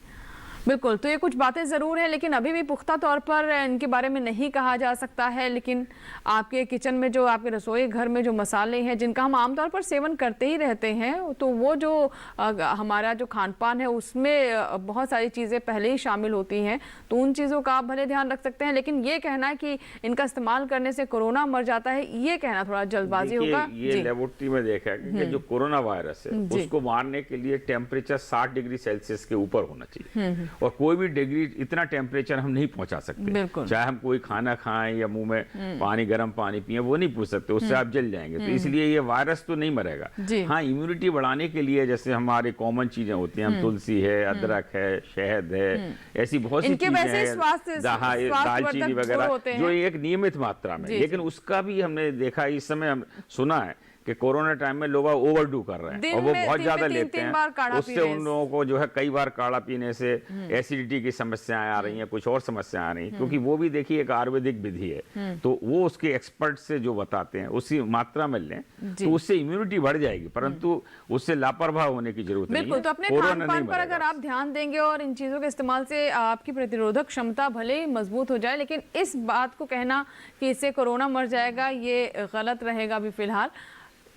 बिल्कुल, तो ये कुछ बातें ज़रूर हैं लेकिन अभी भी पुख्ता तौर पर इनके बारे में नहीं कहा जा सकता है। लेकिन आपके किचन में जो आपके रसोई घर में जो मसाले हैं जिनका हम आमतौर पर सेवन करते ही रहते हैं, तो वो जो हमारा जो खान पान है उसमें बहुत सारी चीज़ें पहले ही शामिल होती हैं, तो उन चीज़ों का आप भले ध्यान रख सकते हैं। लेकिन ये कहना है कि इनका इस्तेमाल करने से कोरोना मर जाता है, ये कहना थोड़ा जल्दबाजी होगा। ये लेबोरेटरी में देखा है कि जो कोरोना वायरस है उसको मारने के लिए टेम्परेचर 60 डिग्री सेल्सियस के ऊपर होना चाहिए और कोई भी डिग्री इतना टेम्परेचर हम नहीं पहुंचा सकते। चाहे हम कोई खाना खाएं या मुंह में पानी गर्म पानी पिए, वो नहीं पूछ सकते, उससे आप जल जाएंगे। तो इसलिए ये वायरस तो नहीं मरेगा। हाँ, इम्यूनिटी बढ़ाने के लिए जैसे हमारे कॉमन चीजें होती हैं, हम तुलसी है, अदरक है, शहद है, ऐसी बहुत सी चीजें हैं, दालचीनी वगैरह जो एक नियमित मात्रा में। लेकिन उसका भी हमने देखा, इस समय हम सुना है कि कोरोना टाइम में लोग ओवरडू कर रहे हैं और वो बहुत ज्यादा लेते हैं, उससे उन लोगों को जो है कई बार काढ़ा पीने से एसिडिटी की समस्याएं आ रही हैं, कुछ और समस्याएं आ रही हैं। क्योंकि वो भी देखिए एक आयुर्वेदिक विधि है, तो वो उसके एक्सपर्ट से जो बताते हैं उसी मात्रा में लें तो उससे इम्यूनिटी बढ़ जाएगी, परंतु उससे लापरवाह होने की जरूरत नहीं है। बिल्कुल, तो अपने खान पान पर अगर आप ध्यान देंगे और इन चीजों के इस्तेमाल से आपकी प्रतिरोधक क्षमता भले ही मजबूत हो जाए, लेकिन इस बात को कहना कि इससे कोरोना मर जाएगा ये गलत रहेगा अभी फिलहाल।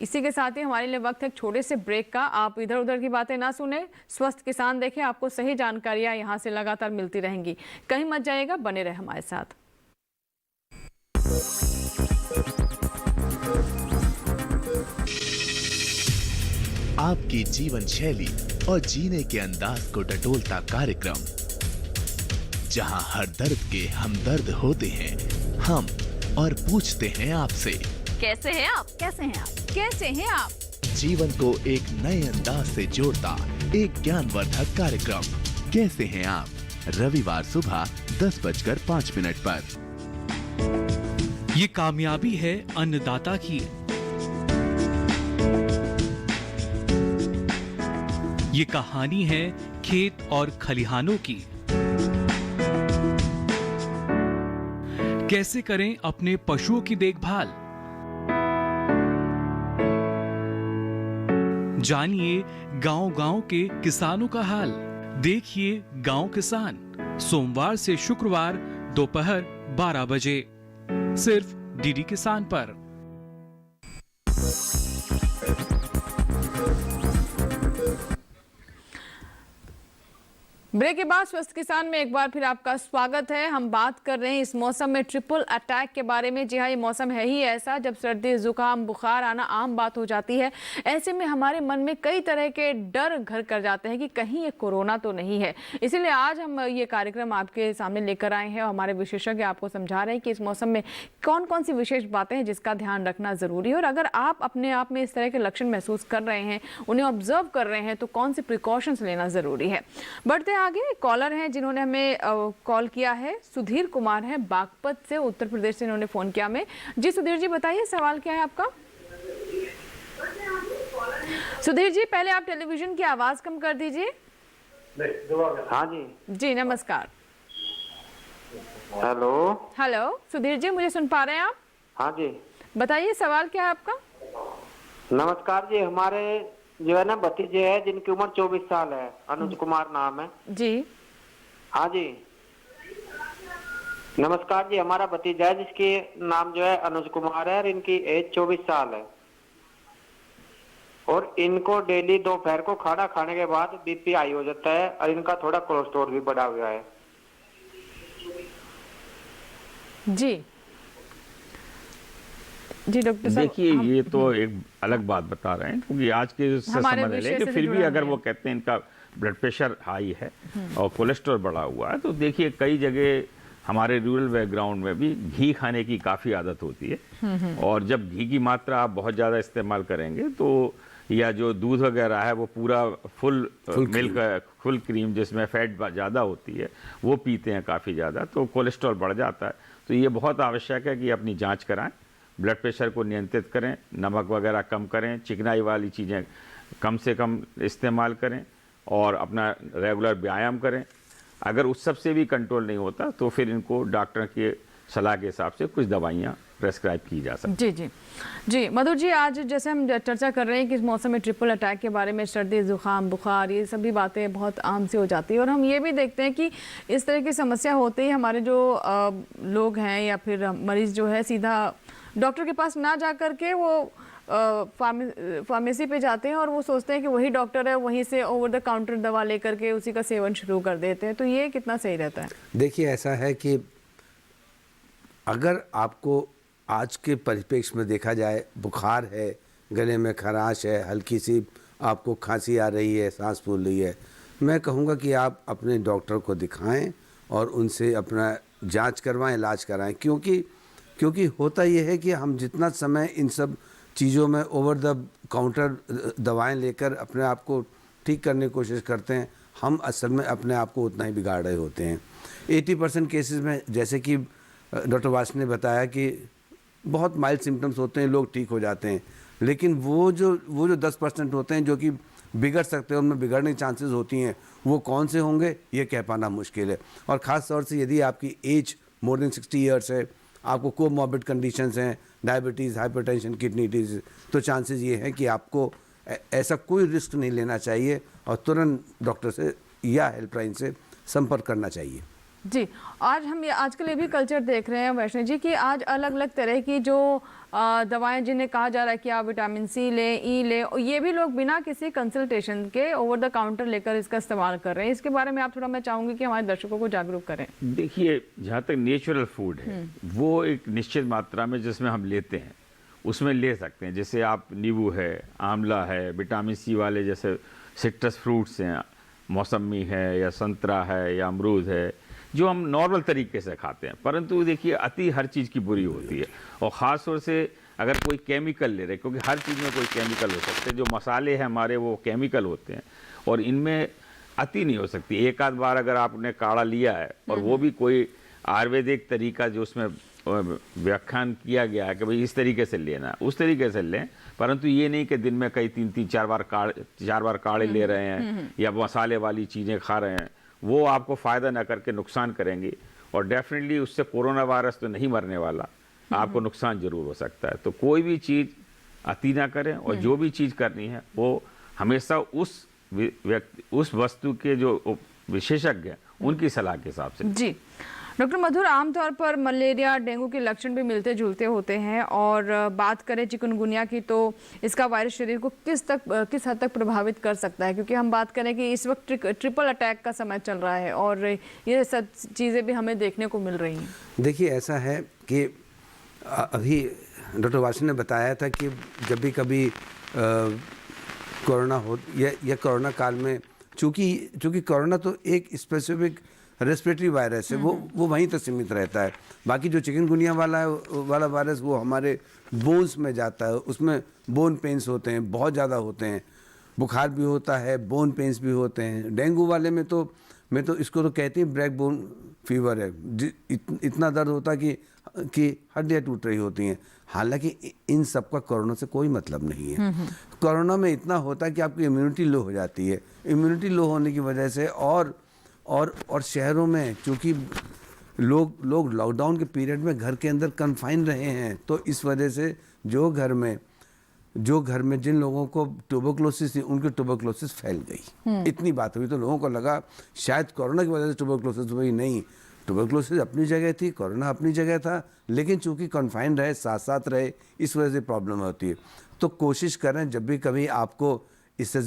इसी के साथ ही हमारे लिए वक्त है एक छोटे से ब्रेक का। आप इधर उधर की बातें ना सुने, स्वस्थ किसान देखें, आपको सही जानकारियां यहाँ से लगातार मिलती रहेंगी। कहीं मत जाइएगा, बने रहे हमारे साथ। आपकी जीवन शैली और जीने के अंदाज को टटोलता कार्यक्रम, जहां हर दर्द के हमदर्द होते हैं हम और पूछते हैं आपसे, कैसे हैं आप? कैसे हैं आप? कैसे हैं आप? जीवन को एक नए अंदाज से जोड़ता एक ज्ञानवर्धक कार्यक्रम, कैसे हैं आप? रविवार सुबह 10:05 पर। ये कामयाबी है अन्नदाता की। ये कहानी है खेत और खलिहानों की। कैसे करें अपने पशुओं की देखभाल, जानिए गांव-गांव के किसानों का हाल। देखिए गांव किसान, सोमवार से शुक्रवार दोपहर 12 बजे सिर्फ डीडी किसान पर। ब्रेक के बाद स्वस्थ किसान में एक बार फिर आपका स्वागत है। हम बात कर रहे हैं इस मौसम में ट्रिपल अटैक के बारे में। जी हाँ, ये मौसम है ही ऐसा जब सर्दी जुकाम बुखार आना आम बात हो जाती है। ऐसे में हमारे मन में कई तरह के डर घर कर जाते हैं कि कहीं ये कोरोना तो नहीं है। इसीलिए आज हम ये कार्यक्रम आपके सामने लेकर आए हैं और हमारे विशेषज्ञ आपको समझा रहे हैं कि इस मौसम में कौन कौन सी विशेष बातें हैं जिसका ध्यान रखना ज़रूरी है। और अगर आप अपने आप में इस तरह के लक्षण महसूस कर रहे हैं, उन्हें ऑब्जर्व कर रहे हैं, तो कौन से प्रिकॉशंस लेना ज़रूरी है। बढ़ते आगे, कॉलर हैं जिन्होंने हमें कॉल किया है। सुधीर कुमार है बागपत से, उत्तर प्रदेश से इन्होंने फोन किया हमें। जी सुधीर जी, बताइए सवाल क्या है आपका। सुधीर जी, पहले आप टेलीविजन की आवाज कम कर दीजिए। हाँ जी। जी नमस्कार। हेलो। हेलो सुधीर जी, मुझे सुन पा रहे हैं आप? हाँ जी। बताइए सवाल क्या है आपका। नमस्कार जी, हमारे जो है ना भतीजे है जिनकी उम्र 24 साल है, अनुज कुमार नाम है जी। हाँ जी नमस्कार जी, हमारा भतीजा है जिसकी नाम जो है अनुज कुमार है और इनकी एज 24 साल है और इनको डेली दोपहर को खाना खाने के बाद बीपी हाई हो जाता है और इनका थोड़ा कोलेस्ट्रॉल भी बढ़ा हुआ है। जी जी डॉक्टर साहब, देखिए ये तो एक अलग बात बता रहे हैं क्योंकि आज के समझ लें कि फिर भी अगर वो कहते हैं इनका ब्लड प्रेशर हाई है और कोलेस्ट्रॉल बढ़ा हुआ है, तो देखिए कई जगह हमारे रूरल बैकग्राउंड में भी घी खाने की काफ़ी आदत होती है और जब घी की मात्रा आप बहुत ज़्यादा इस्तेमाल करेंगे तो या जो दूध वगैरह है वो पूरा फुल मिल्क फुल क्रीम जिसमें फैट ज़्यादा होती है वो पीते हैं काफ़ी ज़्यादा, तो कोलेस्ट्रॉल बढ़ जाता है। तो ये बहुत आवश्यक है कि अपनी जाँच कराएँ, ब्लड प्रेशर को नियंत्रित करें, नमक वगैरह कम करें, चिकनाई वाली चीज़ें कम से कम इस्तेमाल करें और अपना रेगुलर व्यायाम करें। अगर उस सब से भी कंट्रोल नहीं होता तो फिर इनको डॉक्टर की सलाह के हिसाब से कुछ दवाइयाँ प्रेस्क्राइब की जा सकती जी जी जी। मधुर जी, आज जैसे हम चर्चा कर रहे हैं कि इस मौसम में ट्रिपल अटैक के बारे में, सर्दी जुकाम बुखार ये सभी बातें बहुत आम सी हो जाती है और हम ये भी देखते हैं कि इस तरह की समस्या होते ही हमारे जो लोग हैं या फिर मरीज़ जो है सीधा डॉक्टर के पास ना जा कर के वो फार्मेसी पे जाते हैं और वो सोचते हैं कि वही डॉक्टर है, वहीं से ओवर द काउंटर दवा लेकर के उसी का सेवन शुरू कर देते हैं। तो ये कितना सही रहता है? देखिए ऐसा है कि अगर आपको आज के परिप्रेक्ष्य में देखा जाए, बुखार है, गले में खराश है, हल्की सी आपको खांसी आ रही है, सांस फूल रही है, मैं कहूँगा कि आप अपने डॉक्टर को दिखाएं और उनसे अपना जांच करवाएं, इलाज कराएं। क्योंकि होता यह है कि हम जितना समय इन सब चीज़ों में ओवर द काउंटर दवाएं लेकर अपने आप को ठीक करने की कोशिश करते हैं, हम असल में अपने आप को उतना ही बिगाड़ रहे होते हैं। 80% केसेस में, जैसे कि डॉक्टर वास ने बताया कि बहुत माइल्ड सिम्टम्स होते हैं, लोग ठीक हो जाते हैं, लेकिन वो जो 10% होते हैं जो कि बिगड़ सकते हैं, उनमें बिगड़ने की चांसेस होती हैं, वो कौन से होंगे ये कह पाना मुश्किल है। और ख़ास तौर से यदि आपकी एज मोर देन 60 ईयर्स है, आपको कोमॉर्बिड कंडीशंस हैं, डायबिटीज़, हाइपरटेंशन, किडनी डिजीज, तो चांसेस ये हैं कि आपको ऐसा कोई रिस्क नहीं लेना चाहिए और तुरंत डॉक्टर से या हेल्पलाइन से संपर्क करना चाहिए। जी, आज हम आजकल ये भी कल्चर देख रहे हैं वैष्णव जी कि आज अलग अलग तरह की जो दवाएं जिन्हें कहा जा रहा है कि आप विटामिन सी लें, ई लें, ये भी लोग बिना किसी कंसल्टेशन के ओवर द काउंटर लेकर इसका इस्तेमाल कर रहे हैं। इसके बारे में आप थोड़ा, मैं चाहूँगी कि हमारे दर्शकों को जागरूक करें। देखिए, जहाँ तक नेचुरल फूड है वो एक निश्चित मात्रा में जिसमें हम लेते हैं उसमें ले सकते हैं। जैसे आप नींबू है, आंवला है, विटामिन सी वाले जैसे सिट्रस फ्रूट्स हैं, मौसमी है या संतरा है या अमरूद है, जो हम नॉर्मल तरीके से खाते हैं। परंतु देखिए, अति हर चीज़ की बुरी होती है और ख़ास तौर से अगर कोई केमिकल ले रहे, क्योंकि हर चीज़ में कोई केमिकल हो सकते हैं। जो मसाले हैं हमारे वो केमिकल होते हैं और इनमें अति नहीं हो सकती। एक आध बार अगर आपने काढ़ा लिया है और वो भी कोई आयुर्वेदिक तरीका जो उसमें व्याख्यान किया गया है कि भाई इस तरीके से लेना, उस तरीके से लें, परंतु ये नहीं कि दिन में कई 3-4 बार काढ़े ले रहे हैं या मसाले वाली चीज़ें खा रहे हैं, वो आपको फ़ायदा ना करके नुकसान करेंगी। और डेफिनेटली उससे कोरोना वायरस तो नहीं मरने वाला, आपको नुकसान जरूर हो सकता है। तो कोई भी चीज़ अति ना करें, और जो भी चीज़ करनी है वो हमेशा उस वस्तु के जो विशेषज्ञ हैं उनकी सलाह के हिसाब से। जी डॉक्टर मधुर, आमतौर पर मलेरिया डेंगू के लक्षण भी मिलते जुलते होते हैं, और बात करें चिकनगुनिया की तो इसका वायरस शरीर को किस हद तक प्रभावित कर सकता है, क्योंकि हम बात करें कि इस वक्त ट्रिपल अटैक का समय चल रहा है और ये सब चीज़ें भी हमें देखने को मिल रही हैं। देखिए ऐसा है कि अभी डॉक्टर वासन ने बताया था कि जब भी कभी कोरोना हो या कोरोना काल में, चूँकि कोरोना तो एक स्पेसिफिक रेस्पिरेटरी वायरस है, वो वहीं तक सीमित रहता है। बाकी जो चिकनगुनिया वाला वायरस वो हमारे बोन्स में जाता है, उसमें बोन पेन्स होते हैं, बहुत ज़्यादा होते हैं, बुखार भी होता है, बोन पेन्स भी होते हैं। डेंगू वाले में तो मैं तो इसको तो कहती हूँ ब्रेक बोन फीवर है, इतना दर्द होता है कि हड्डियाँ टूट रही होती हैं। हालांकि इन सब का कोरोना से कोई मतलब नहीं है। कोरोना में इतना होता है कि आपकी इम्यूनिटी लो हो जाती है। इम्यूनिटी लो होने की वजह से और शहरों में चूँकि लोग लॉकडाउन के पीरियड में घर के अंदर कन्फाइन रहे हैं, तो इस वजह से जो घर में जिन लोगों को ट्यूबरक्लोसिस थी उनकी ट्यूबरक्लोसिस फैल गई। इतनी बात हुई तो लोगों को लगा शायद कोरोना की वजह से ट्यूबरक्लोसिस हुई। नहीं, ट्यूबरक्लोसिस अपनी जगह थी, कोरोना अपनी जगह था, लेकिन चूँकि कन्फाइन रहे, साथ साथ रहे, इस वजह से प्रॉब्लम होती है। तो कोशिश करें जब भी कभी आपको इससे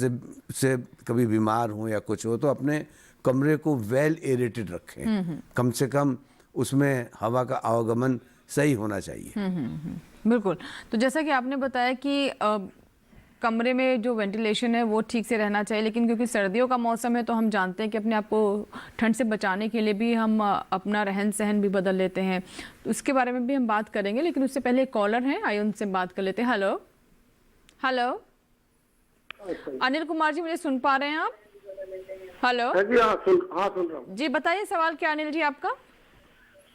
से कभी बीमार हो या कुछ हो तो अपने कमरे को वेल एरेटेड रखें, कम से कम उसमें हवा का आवागमन सही होना चाहिए। बिल्कुल। तो जैसा कि आपने बताया कि कमरे में जो वेंटिलेशन है वो ठीक से रहना चाहिए, लेकिन क्योंकि सर्दियों का मौसम है तो हम जानते हैं कि अपने आप को ठंड से बचाने के लिए भी हम अपना रहन सहन भी बदल लेते हैं, तो उसके बारे में भी हम बात करेंगे। लेकिन उससे पहले एक कॉलर हैं, आइए उनसे बात कर लेते हैं। हेलो अनिल कुमार जी, मुझे सुन पा रहे हैं आप? हेलो जी, हाँ सुन रहा हूँ जी, बताइए सवाल क्या अनिल जी आपका?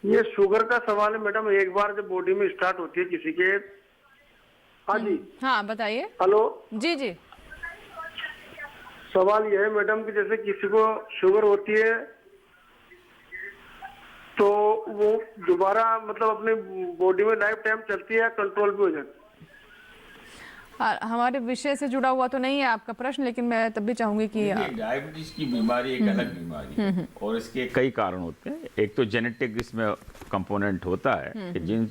ये शुगर का सवाल है मैडम। एक बार जब बॉडी में स्टार्ट होती है किसी के। हाँ जी, हाँ बताइए। हेलो जी जी, सवाल ये है मैडम कि जैसे किसी को शुगर होती है तो वो दोबारा मतलब अपने बॉडी में लाइफ टाइम चलती है, कंट्रोल भी हो जाती है? हमारे विषय से जुड़ा हुआ तो नहीं है आपका प्रश्न, लेकिन मैं तब भी चाहूंगी कि डायबिटीज की बीमारी एक अलग बीमारी है और इसके कई कारण होते हैं। एक तो जेनेटिक इसमें कंपोनेंट होता है कि जिन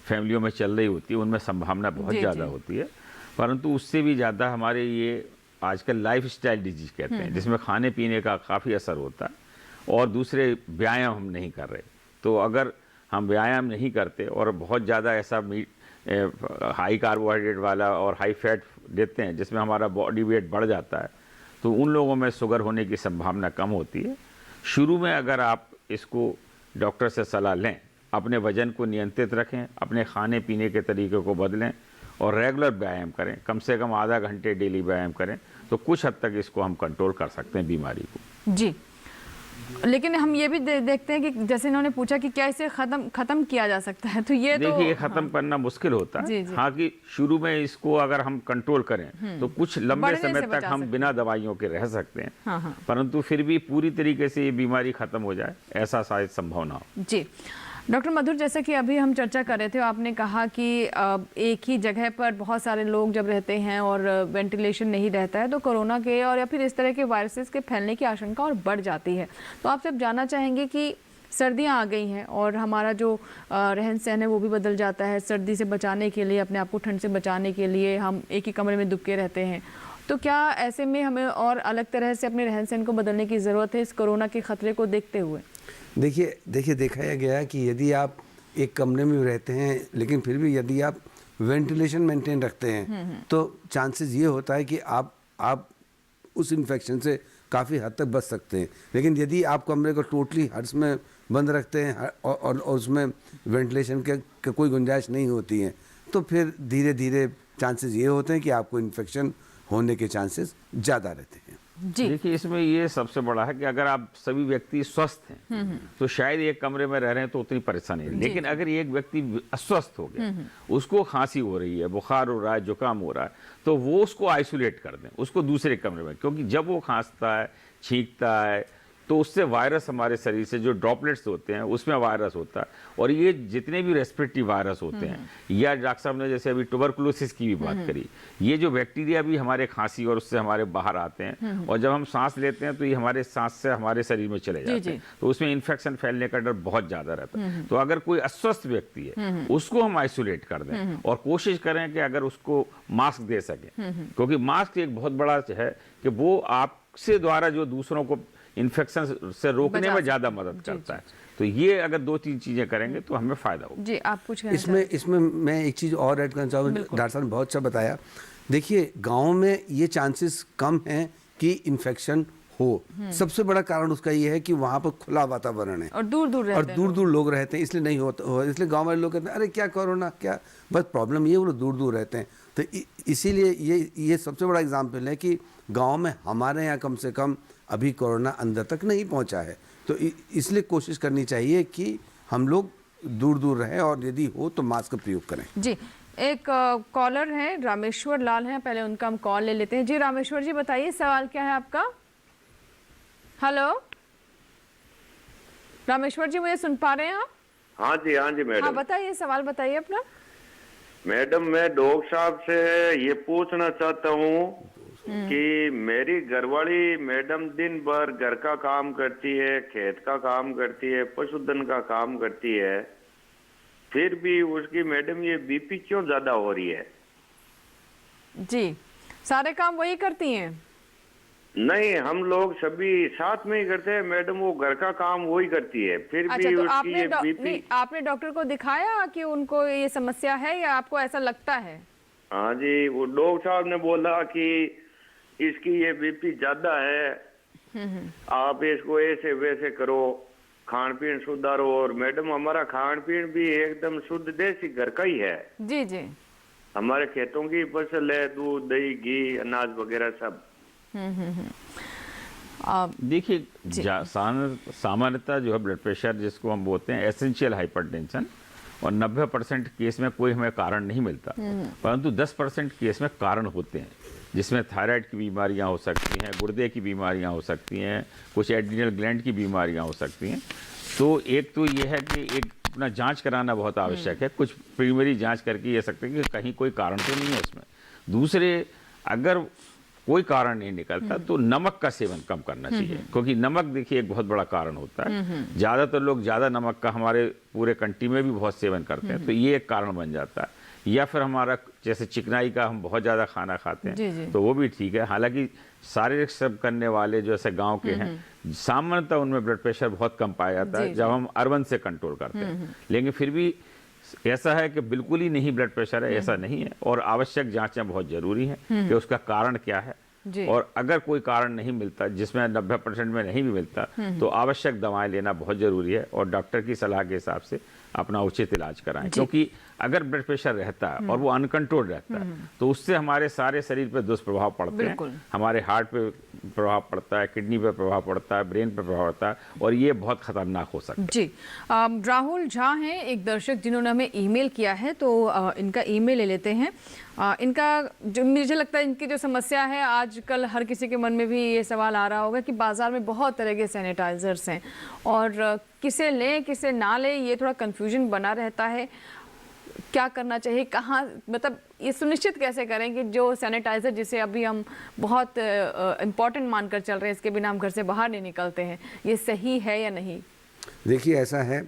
फैमिलियों में चल रही होती है उनमें संभावना बहुत ज़्यादा होती है, परंतु उससे भी ज़्यादा हमारे ये आजकल लाइफस्टाइल डिजीज कहते हैं, जिसमें खाने पीने का काफ़ी असर होता है और दूसरे व्यायाम हम नहीं कर रहे। तो अगर हम व्यायाम नहीं करते और बहुत ज़्यादा ऐसा हाई कार्बोहाइड्रेट वाला और हाई फैट देते हैं जिसमें हमारा बॉडी वेट बढ़ जाता है, तो उन लोगों में शुगर होने की संभावना कम होती है। शुरू में अगर आप इसको डॉक्टर से सलाह लें, अपने वजन को नियंत्रित रखें, अपने खाने पीने के तरीके को बदलें और रेगुलर व्यायाम करें, कम से कम आधा घंटे डेली व्यायाम करें, तो कुछ हद तक इसको हम कंट्रोल कर सकते हैं बीमारी को। जी, लेकिन हम ये भी देखते हैं कि जैसे इन्होंने पूछा कि क्या इसे खत्म किया जा सकता है, तो ये देखिए खत्म करना मुश्किल होता है। हाँ कि शुरू में इसको अगर हम कंट्रोल करें तो कुछ लंबे समय तक हम बिना दवाइयों के रह सकते हैं, परंतु फिर भी पूरी तरीके से ये बीमारी खत्म हो जाए ऐसा शायद संभव ना हो। जी डॉक्टर मधुर, जैसा कि अभी हम चर्चा कर रहे थे, आपने कहा कि एक ही जगह पर बहुत सारे लोग जब रहते हैं और वेंटिलेशन नहीं रहता है तो कोरोना के और या फिर इस तरह के वायरसेस के फैलने की आशंका और बढ़ जाती है। तो आपसे अब जानना चाहेंगे कि सर्दियां आ गई हैं और हमारा जो रहन सहन है वो भी बदल जाता है। सर्दी से बचाने के लिए, अपने आप को ठंड से बचाने के लिए हम एक ही कमरे में दुबके रहते हैं, तो क्या ऐसे में हमें और अलग तरह से अपने रहन सहन को बदलने की ज़रूरत है इस कोरोना के खतरे को देखते हुए? देखिए देखा गया है कि यदि आप एक कमरे में रहते हैं लेकिन फिर भी यदि आप वेंटिलेशन मेंटेन रखते हैं तो चांसेस ये होता है कि आप उस इन्फेक्शन से काफ़ी हद तक बच सकते हैं। लेकिन यदि आप कमरे को टोटली हर्स में बंद रखते हैं और उसमें वेंटिलेशन के कोई गुंजाइश नहीं होती है तो फिर धीरे धीरे चांसेस ये होते हैं कि आपको इन्फेक्शन होने के चांसेस ज़्यादा रहते हैं। जी। देखिए, इसमें ये सबसे बड़ा है कि अगर आप सभी व्यक्ति स्वस्थ हैं तो शायद एक कमरे में रह रहे हैं तो उतनी परेशानी नहीं, लेकिन अगर एक व्यक्ति अस्वस्थ हो गया, उसको खांसी हो रही है, बुखार हो रहा है, जुकाम हो रहा है, तो वो उसको आइसोलेट कर दें, उसको दूसरे कमरे में, क्योंकि जब वो खांसता है, छींकता है, तो उससे वायरस हमारे शरीर से जो ड्रॉपलेट्स होते हैं उसमें वायरस होता है। और ये जितने भी रेस्पिरेटरी वायरस होते हैं, या डॉक्टर साहब ने जैसे अभी ट्यूबरकुलोसिस की भी बात करी, ये जो बैक्टीरिया भी हमारे खांसी और उससे हमारे बाहर आते हैं, और जब हम सांस लेते हैं तो ये हमारे सांस से हमारे शरीर में चले जाते हैं, तो उसमें इन्फेक्शन फैलने का डर बहुत ज़्यादा रहता है। तो अगर कोई अस्वस्थ व्यक्ति है उसको हम आइसोलेट कर दें और कोशिश करें कि अगर उसको मास्क दे सकें, क्योंकि मास्क एक बहुत बड़ा है कि वो आपसे द्वारा जो दूसरों को इन्फेक्शन से रोकने में ज्यादा मदद करता है। तो ये अगर 2-3 चीजें करेंगे तो हमें फायदा होगा। जी, आप कुछ इसमें मैं एक चीज और ऐड करना चाहूँगा, डॉक्टर साहब ने बहुत अच्छा बताया। देखिए, गांव में ये चांसेस कम हैं कि इन्फेक्शन हो। सबसे बड़ा कारण उसका ये है कि वहाँ पर खुला वातावरण है और दूर दूर लोग रहते हैं, इसलिए नहीं होता। इसलिए गांव वाले लोग कहते हैं अरे क्या कोरोना क्या, बस प्रॉब्लम ये वो लोग दूर दूर रहते हैं। तो इसीलिए ये सबसे बड़ा एग्जाम्पल है कि गाँव में हमारे यहाँ कम से कम अभी कोरोना अंदर तक नहीं पहुंचा है। तो इसलिए कोशिश करनी चाहिए कि हम लोग दूर दूर रहें और यदि हो तो मास्क का प्रयोग करें। जी, एक कॉलर है, रामेश्वर लाल हैं, पहले उनका हम कॉल ले लेते हैं। जी रामेश्वर जी, बताइए सवाल क्या है आपका। हेलो रामेश्वर जी, मुझे सुन पा रहे हैं आप? हाँ जी मैडम। हाँ बताइए, सवाल बताइए अपना। मैडम, मैं डॉक्टर साहब से ये पूछना चाहता हूँ कि मेरी घरवाली मैडम दिन भर घर का काम करती है, खेत का काम करती है, पशुधन का काम करती है, फिर भी उसकी मैडम ये बीपी क्यों ज्यादा हो रही है? जी, सारे काम वही करती हैं? नहीं, हम लोग सभी साथ में ही करते हैं मैडम, वो घर का काम वही करती है, फिर अच्छा, भी तो उसकी ये बीपी। आपने डॉक्टर को दिखाया कि उनको ये समस्या है या आपको ऐसा लगता है? हाँ जी, वो डॉक्टर साहब ने बोला कि इसकी ये बीपी ज्यादा है, आप इसको ऐसे वैसे करो, खान पीन सुधारो। और मैडम, हमारा खान पीन भी एकदम शुद्ध देसी घर का ही है। जी जी, हमारे खेतों की फसल है, दूध दही घी अनाज वगैरह सब। देखिए, सामान्यतः जो है ब्लड प्रेशर जिसको हम बोलते हैं एसेंशियल हाइपरटेंशन, और 90% केस में कोई हमें कारण नहीं मिलता, परंतु 10% केस में कारण होते हैं, जिसमें थायराइड की बीमारियां हो सकती हैं, गुर्दे की बीमारियां हो सकती हैं, कुछ एड्रिनल ग्लैंड की बीमारियां हो सकती हैं। तो एक तो ये है कि एक अपना जांच कराना बहुत आवश्यक है, कुछ प्रीलिमिनरी जांच करके ये सकते हैं कि कहीं कोई कारण तो नहीं है उसमें। दूसरे, अगर कोई कारण नहीं निकलता तो नमक का सेवन कम करना चाहिए, क्योंकि नमक देखिए एक बहुत बड़ा कारण होता है। ज़्यादातर लोग ज़्यादा नमक का हमारे पूरे कंट्री में भी बहुत सेवन करते हैं, तो ये एक कारण बन जाता है। या फिर हमारा जैसे चिकनाई का हम बहुत ज़्यादा खाना खाते हैं, तो वो भी ठीक है। हालांकि शारीरिक श्रम करने वाले जो ऐसे गाँव के हैं, सामान्यतः उनमें ब्लड प्रेशर बहुत कम पाया जाता है जब हम अर्बन से कंट्रोल करते हैं। लेकिन फिर भी ऐसा है कि बिल्कुल ही नहीं ब्लड प्रेशर है, ऐसा नहीं है, और आवश्यक जांचें बहुत जरूरी हैं कि उसका कारण क्या है। और अगर कोई कारण नहीं मिलता, जिसमें 90% में नहीं भी मिलता, तो आवश्यक दवाएं लेना बहुत जरूरी है, और डॉक्टर की सलाह के हिसाब से अपना उचित इलाज कराएं। क्योंकि अगर ब्लड प्रेशर रहता है और वो अनकंट्रोल रहता है, तो उससे हमारे सारे शरीर पे दुष्प्रभाव पड़ते हैं। हमारे हार्ट पे प्रभाव पड़ता है, किडनी पे प्रभाव पड़ता है, ब्रेन पे प्रभाव पड़ता है, और ये बहुत खतरनाक हो सकता है। जी, राहुल झा हैं एक दर्शक जिन्होंने हमें ईमेल किया है, तो इनका ईमेल ले लेते हैं। इनका जो मुझे लगता है इनकी जो समस्या है, आजकल हर किसी के मन में भी ये सवाल आ रहा होगा कि बाज़ार में बहुत तरह के सैनिटाइज़र्स हैं और किसे लें किसे ना लें, ये थोड़ा कन्फ्यूजन बना रहता है। क्या करना चाहिए, कहाँ, मतलब ये सुनिश्चित कैसे करें कि जो सैनिटाइज़र जिसे अभी हम बहुत इम्पॉर्टेंट मानकर चल रहे हैं, इसके बिना हम घर से बाहर नहीं निकलते हैं, ये सही है या नहीं? देखिए, ऐसा है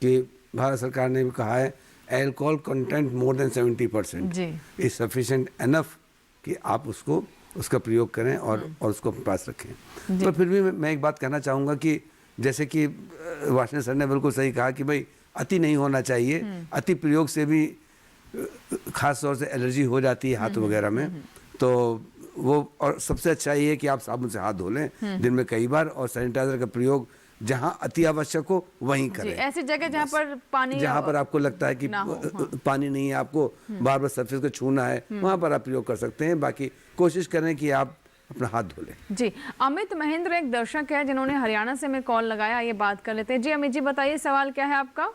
कि भारत सरकार ने भी कहा है alcohol content more than 70% is sufficient enough कि आप उसका प्रयोग करें और उसको अपने पास रखें। पर फिर भी मैं एक बात कहना चाहूँगा कि जैसे कि वाशने सर ने बिल्कुल सही कहा कि भाई अति नहीं होना चाहिए। अति प्रयोग से भी खास तौर से एलर्जी हो जाती है हाथ वगैरह में, तो वो, और सबसे अच्छा ये है कि आप साबुन से हाथ धो लें दिन में कई बार, और सैनिटाइजर का प्रयोग जहां अति आवश्यक हो वहीं करें। ऐसी जगह जहां पर आपको लगता है कि पानी नहीं है, आपको बार बार सरफेस को छूना है, वहां पर आप प्रयोग कर सकते हैं। बाकी कोशिश करें कि आप अपना हाथ धो लें। जी, अमित महेंद्र एक दर्शक है जिन्होंने हरियाणा से हमें कॉल लगाया, ये बात कर लेते हैं। जी अमित जी बताइए, सवाल क्या है आपका?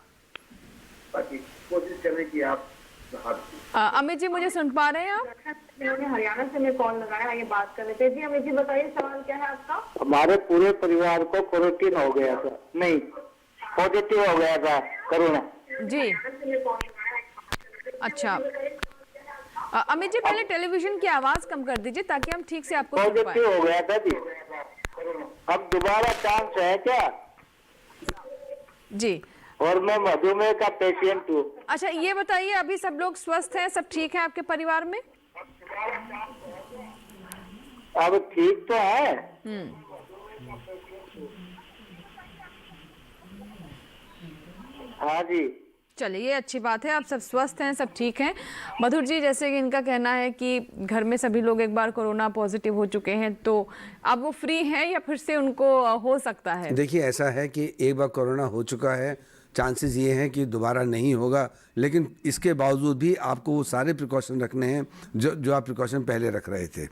कोशिश करें कि आप अमित जी मुझे सुन पा रहे हैं आप? जिन्होंने हरियाणा से हमें कॉल लगाया, ये बात कर लेते हैं। जी अमित जी बताइए, सवाल क्या है आपका? हमारे पूरे परिवार को क्वारंटीन हो गया था, नहीं पॉजिटिव हो गया था कोरोना। जी अच्छा, अमित जी पहले टेलीविजन की आवाज कम कर दीजिए ताकि हम ठीक से आपको सुन पाएं। पॉजिटिव हो गया था जी, अब दोबारा चांस है क्या? जी, और मैं मधुमेह का पेशेंट हूँ। अच्छा ये बताइए, अभी सब लोग स्वस्थ हैं, सब ठीक है आपके परिवार में? अब ठीक तो है। हाँ जी, चलिए ये अच्छी बात है, आप सब स्वस्थ हैं, सब ठीक हैं। मधुर जी, जैसे कि इनका कहना है कि घर में सभी लोग एक बार कोरोना पॉजिटिव हो चुके हैं, तो अब वो फ्री हैं या फिर से उनको हो सकता है? देखिए ऐसा है कि एक बार कोरोना हो चुका है, चांसेस ये हैं कि दोबारा नहीं होगा, लेकिन इसके बावजूद भी आपको वो सारे प्रिकॉशन रखने हैं जो आप प्रिकॉशन पहले रख रहे थे,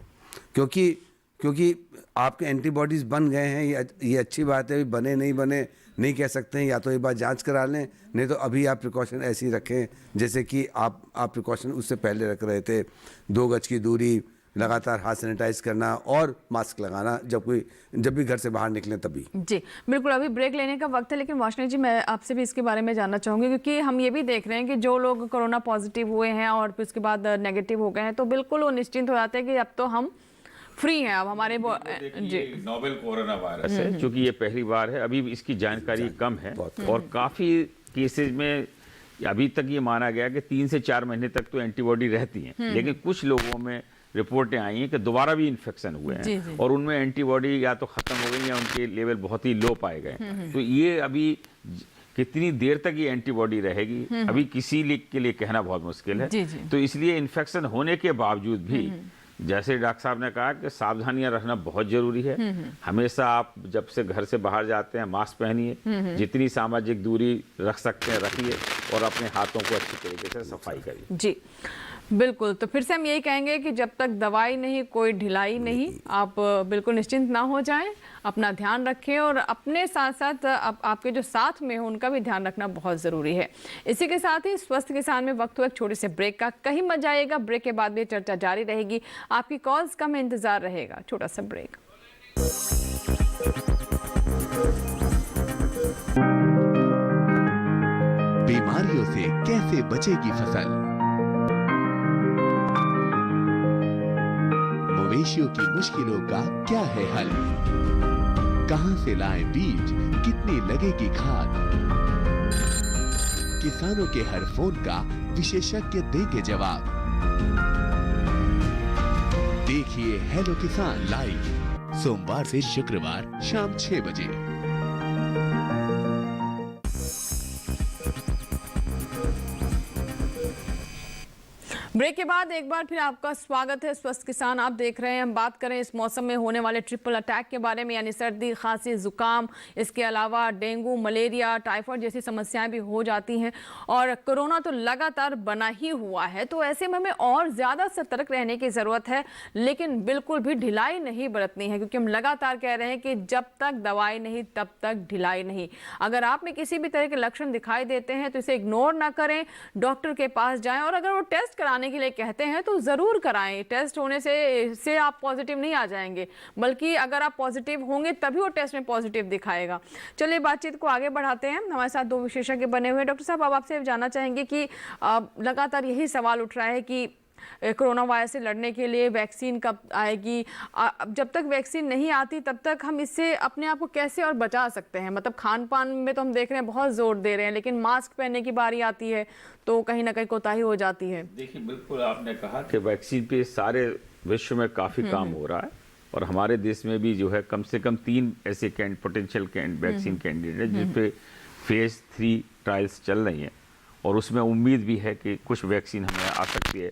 क्योंकि आपके एंटीबॉडीज़ बन गए हैं। ये अच्छी बात है, बने नहीं कह सकते हैं, या तो एक बार जांच करा लें, नहीं तो अभी आप प्रिकॉशन ऐसे ही रखें जैसे कि आप प्रिकॉशन उससे पहले रख रहे थे। 2 गज की दूरी, लगातार हाथ सैनिटाइज करना और मास्क लगाना जब भी घर से बाहर निकलें तभी। जी बिल्कुल, अभी ब्रेक लेने का वक्त है, लेकिन वाशनी जी मैं आपसे भी इसके बारे में जानना चाहूँगी, क्योंकि हम ये भी देख रहे हैं कि जो लोग कोरोना पॉजिटिव हुए हैं और फिर उसके बाद नेगेटिव हो गए हैं, तो बिल्कुल वो निश्चिंत हो जाते हैं कि अब तो हम फ्री हैं। अब हमारे जी नोवेल कोरोना वायरस है, क्योंकि ये पहली बार है, अभी इसकी जानकारी कम है और काफ़ी केसेज में अभी तक ये माना गया कि 3 से 4 महीने तक तो एंटीबॉडी रहती हैं, लेकिन कुछ लोगों में रिपोर्टें आई हैं कि दोबारा भी इन्फेक्शन हुए हैं और उनमें एंटीबॉडी या तो ख़त्म हो गई या उनके लेवल बहुत ही लो पाए गए। तो ये अभी कितनी देर तक ये एंटीबॉडी रहेगी अभी किसी के लिए कहना बहुत मुश्किल है। तो इसलिए इन्फेक्शन होने के बावजूद भी जैसे डॉक्टर साहब ने कहा कि सावधानियां रखना बहुत जरूरी है। हमेशा आप जब से घर से बाहर जाते हैं मास्क पहनिए, जितनी सामाजिक दूरी रख सकते हैं रखिए और अपने हाथों को अच्छी तरीके से सफाई करिए। जी बिल्कुल, तो फिर से हम यही कहेंगे कि जब तक दवाई नहीं कोई ढिलाई नहीं, आप बिल्कुल निश्चिंत ना हो जाएं, अपना ध्यान रखें और अपने साथ साथ आपके जो साथ में हो उनका भी ध्यान रखना बहुत ज़रूरी है। इसी के साथ ही स्वस्थ किसान में वक्त हुआ एक छोटे से ब्रेक का, कहीं मत जाइएगा, ब्रेक के बाद भी चर्चा जारी रहेगी, आपकी कॉल्स का हमें इंतज़ार रहेगा। छोटा सा ब्रेक। बीमारियों से कैसे बचेगी फसल? मवेशियों की मुश्किलों का क्या है हल? कहां से लाएं बीज, कितनी लगेगी खाद? किसानों के हर फोन का विशेषज्ञ देंगे जवाब। देखिए हेलो किसान लाइव सोमवार से शुक्रवार शाम 6 बजे। ब्रेक के बाद एक बार फिर आपका स्वागत है। स्वस्थ किसान आप देख रहे हैं, हम बात करें इस मौसम में होने वाले ट्रिपल अटैक के बारे में, यानी सर्दी, खांसी, जुकाम, इसके अलावा डेंगू, मलेरिया, टाइफाइड जैसी समस्याएं भी हो जाती हैं और कोरोना तो लगातार बना ही हुआ है। तो ऐसे में हमें और ज़्यादा सतर्क रहने की ज़रूरत है, लेकिन बिल्कुल भी ढिलाई नहीं बरतनी है, क्योंकि हम लगातार कह रहे हैं कि जब तक दवाई नहीं तब तक ढिलाई नहीं। अगर आप में किसी भी तरह के लक्षण दिखाई देते हैं तो इसे इग्नोर ना करें, डॉक्टर के पास जाएं और अगर वो टेस्ट कराने के लिए कहते हैं तो ज़रूर कराएं। टेस्ट होने से आप पॉजिटिव नहीं आ जाएंगे, बल्कि अगर आप पॉजिटिव होंगे तभी वो टेस्ट में पॉजिटिव दिखाएगा। चलिए बातचीत को आगे बढ़ाते हैं। हमारे साथ 2 विशेषज्ञ बने हुए हैं। डॉक्टर साहब, अब आपसे जानना चाहेंगे कि लगातार यही सवाल उठ रहा है कि कोरोना वायरस से लड़ने के लिए वैक्सीन कब आएगी? जब तक वैक्सीन नहीं आती तब तक हम इससे अपने आप को कैसे और बचा सकते हैं? मतलब खान पान में तो हम देख रहे हैं बहुत जोर दे रहे हैं, लेकिन मास्क पहनने की बारी आती है तो कहीं ना कहीं कोताही हो जाती है। देखिए बिल्कुल आपने कहा कि वैक्सीन पे सारे विश्व में काफ़ी काम हो रहा है और हमारे देश में भी जो है कम से कम 3 ऐसे पोटेंशियल वैक्सीन कैंडिडेट है जिस पे फेज 3 ट्रायल्स चल रही हैं और उसमें उम्मीद भी है कि कुछ वैक्सीन हमें आ सकती है।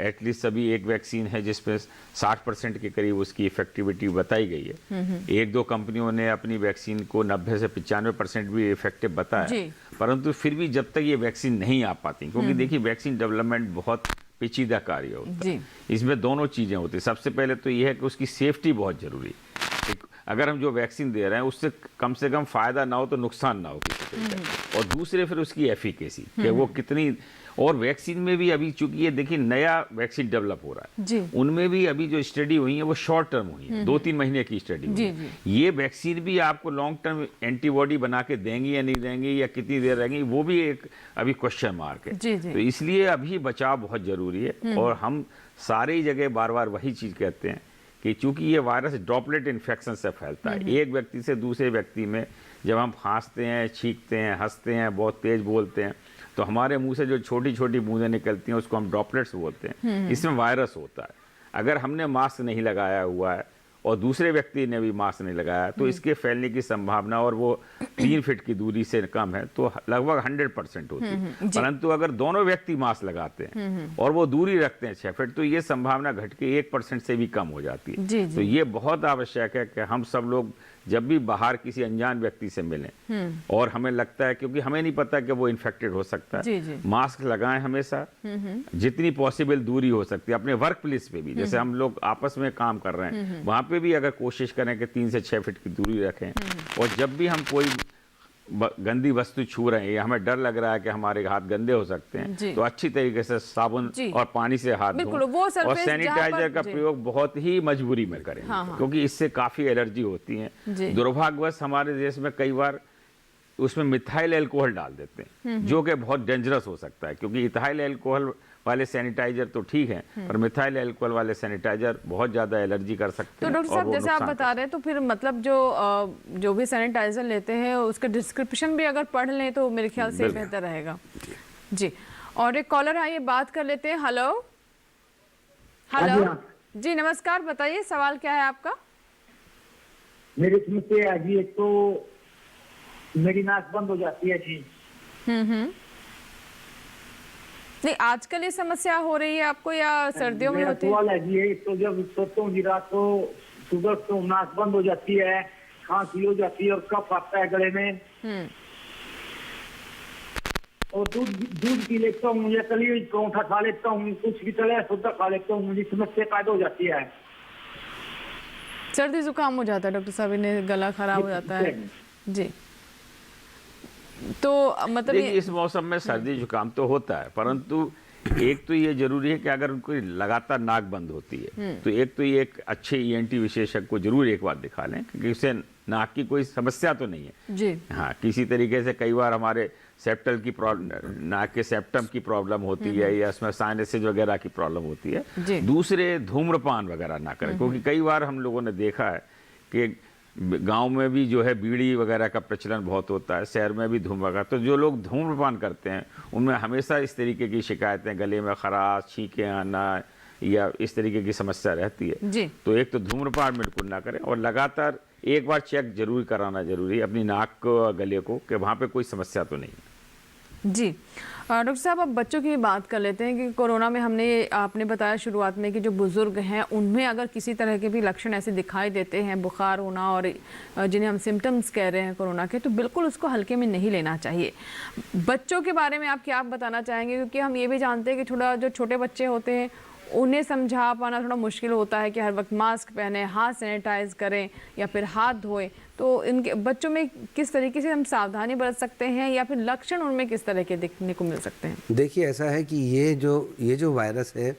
एटलीस्ट सभी एक वैक्सीन है जिसमें 60% के करीब उसकी इफेक्टिविटी बताई गई है। 1-2 कंपनियों ने अपनी वैक्सीन को 90 से 95% भी इफेक्टिव बताया, परंतु फिर भी जब तक ये वैक्सीन नहीं आ पाती, क्योंकि देखिए वैक्सीन डेवलपमेंट बहुत पेचीदा कार्य होता है। जी। इसमें दोनों चीज़ें होती हैं। सबसे पहले तो ये है कि उसकी सेफ्टी बहुत ज़रूरी है। अगर हम जो वैक्सीन दे रहे हैं उससे कम फ़ायदा ना हो तो नुकसान ना हो किसी तरीके का। और दूसरे फिर उसकी एफिकेसी कि वो कितनी, और वैक्सीन में भी अभी चूंकि ये देखिए नया वैक्सीन डेवलप हो रहा है जी। उनमें भी अभी जो स्टडी हुई है वो शॉर्ट टर्म हुई है, 2-3 महीने की स्टडी हुई है। ये वैक्सीन भी आपको लॉन्ग टर्म एंटीबॉडी बना के देंगी या नहीं देंगी या कितनी देर रहेंगी, वो भी एक अभी क्वेश्चन मार्क है। जी, जी। तो इसलिए अभी बचाव बहुत जरूरी है। और हम सारी जगह बार बार वही चीज कहते हैं कि चूंकि ये वायरस ड्रॉपलेट इन्फेक्शन से फैलता है, एक व्यक्ति से दूसरे व्यक्ति में जब हम खांसते हैं, छींकते हैं, हंसते हैं, बहुत तेज बोलते हैं, तो हमारे मुंह से जो छोटी छोटी बूंदें निकलती हैं उसको हम ड्रॉपलेट्स बोलते हैं। इसमें वायरस होता है। अगर हमने मास्क नहीं लगाया हुआ है और दूसरे व्यक्ति ने भी मास्क नहीं लगाया तो इसके फैलने की संभावना, और वो 3 फीट की दूरी से कम है, तो लगभग 100% होती है। परंतु अगर दोनों व्यक्ति मास्क लगाते हैं और वो दूरी रखते हैं 6 फीट, तो ये संभावना घट के 1% से भी कम हो जाती है। तो ये बहुत आवश्यक है कि हम सब लोग जब भी बाहर किसी अनजान व्यक्ति से मिलें और हमें लगता है, क्योंकि हमें नहीं पता कि वो इन्फेक्टेड हो सकता है, मास्क लगाएं हमेशा, जितनी पॉसिबल दूरी हो सकती है। अपने वर्क प्लेस पे भी, जैसे हम लोग आपस में काम कर रहे हैं, वहां पे भी अगर कोशिश करें कि 3 से 6 फीट की दूरी रखें। और जब भी हम कोई गंदी वस्तु छू रहे हैं या हमें डर लग रहा है कि हमारे हाथ गंदे हो सकते हैं, तो अच्छी तरीके से साबुन और पानी से हाथ धोएं और सैनिटाइजर का प्रयोग बहुत ही मजबूरी में करें। क्योंकि इससे काफी एलर्जी होती है। दुर्भाग्यवश हमारे देश में कई बार उसमें मिथाइल अल्कोहल डाल देते हैं, जो कि बहुत डेंजरस हो सकता है, क्योंकि इथाइल अल्कोहल वाले सैनिटाइजर तो ठीक है, पर मिथाइल अल्कोहल वाले सैनिटाइजर बहुत ज्यादा एलर्जी कर सकते हैं। तो डॉक्टर साहब, जैसे आप बता रहे हैं, तो फिर मतलब जो भी सैनिटाइजर लेते हैं उसका डिस्क्रिप्शन भी अगर पढ़ लें तो मेरे ख्याल से बेहतर रहेगा। जी। और एक कॉलर आइए, बात कर लेते हैं। हेलो हेलो जी, नमस्कार, बताइए सवाल क्या है आपका? मेरी समस्या है जी, एक तो मेरी नाक बंद हो जाती है जी। नहीं, आजकल ये समस्या हो रही है आपको या सर्दियों में होती है? जी, तो जब सोता हूँ जी रात को, सुबह तो नाक बंद हो जाती है, खांसी हो जाती है और कफ आता है गले में। और दूध पी लेता हूँ, मुझे तली परोठा खा लेता हूँ, कुछ भी तले सुधा खा लेता हूँ, मुझे समस्या पैदा हो जाती है। सर्दी जुकाम हो जाता है डॉक्टर साहब, इन्हें गला खराब हो जाता है जी। तो मतलब इस मौसम में सर्दी जुकाम तो होता है, परंतु एक तो ये जरूरी है कि अगर उनको लगातार नाक बंद होती है तो एक तो ये एक अच्छे ईएनटी विशेषज्ञ को जरूर एक बार दिखा लें, क्योंकि उसे नाक की कोई समस्या तो नहीं है जी। हाँ, किसी तरीके से कई बार हमारे सेप्टल की प्रॉब्लम, नाक के सेप्टम की प्रॉब्लम होती है या उसमें साइनसेस वगैरह की प्रॉब्लम होती है। दूसरे धूम्रपान वगैरह ना करें, क्योंकि कई बार हम लोगों ने देखा है कि गांव में भी जो है बीड़ी वगैरह का प्रचलन बहुत होता है, शहर में भी धूम्रपान, तो जो लोग धूम्रपान करते हैं उनमें हमेशा इस तरीके की शिकायतें, गले में खराश, छींकें आना या इस तरीके की समस्या रहती है जी। तो एक तो धूम्रपान बिल्कुल ना करें और लगातार एक बार चेक जरूर कराना जरूरी है अपनी नाक को और गले को कि वहाँ पे कोई समस्या तो नहीं है। जी। डॉक्टर साहब, अब बच्चों की बात कर लेते हैं कि कोरोना में आपने बताया शुरुआत में कि जो बुजुर्ग हैं उनमें अगर किसी तरह के भी लक्षण ऐसे दिखाई देते हैं, बुखार होना और जिन्हें हम सिम्टम्स कह रहे हैं कोरोना के, तो बिल्कुल उसको हल्के में नहीं लेना चाहिए। बच्चों के बारे में आप क्या बताना चाहेंगे? क्योंकि हम ये भी जानते हैं कि थोड़ा जो छोटे बच्चे होते हैं उन्हें समझा पाना थोड़ा मुश्किल होता है कि हर वक्त मास्क पहने, हाथ सैनिटाइज करें या फिर हाथ धोएं। तो इनके बच्चों में किस तरीके से हम सावधानी बरत सकते हैं या फिर लक्षण उनमें किस तरह के दिखने को मिल सकते हैं? देखिए, ऐसा है कि ये जो वायरस है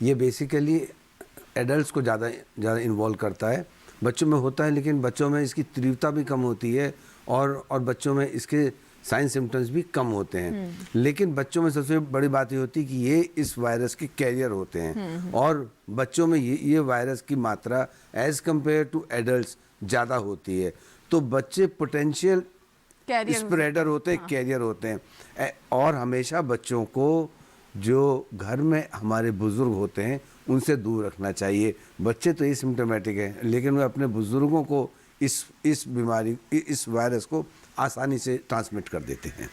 ये बेसिकली एडल्ट्स को ज़्यादा इन्वॉल्व करता है। बच्चों में होता है, लेकिन बच्चों में इसकी तीव्रता भी कम होती है और बच्चों में इसके साइन सिम्टम्स भी कम होते हैं। लेकिन बच्चों में सबसे बड़ी बात ये होती है कि ये इस वायरस के कैरियर होते हैं और बच्चों में ये वायरस की मात्रा एज कम्पेयर टू एडल्ट्स ज़्यादा होती है। तो बच्चे पोटेंशियल स्प्रेडर होते हैं, कैरियर होते हैं। और हमेशा बच्चों को जो घर में हमारे बुजुर्ग होते हैं उनसे दूर रखना चाहिए। बच्चे तो एसिम्प्टोमेटिक हैं, लेकिन वे अपने बुजुर्गों को इस बीमारी, इस वायरस को आसानी से ट्रांसमिट कर देते हैं।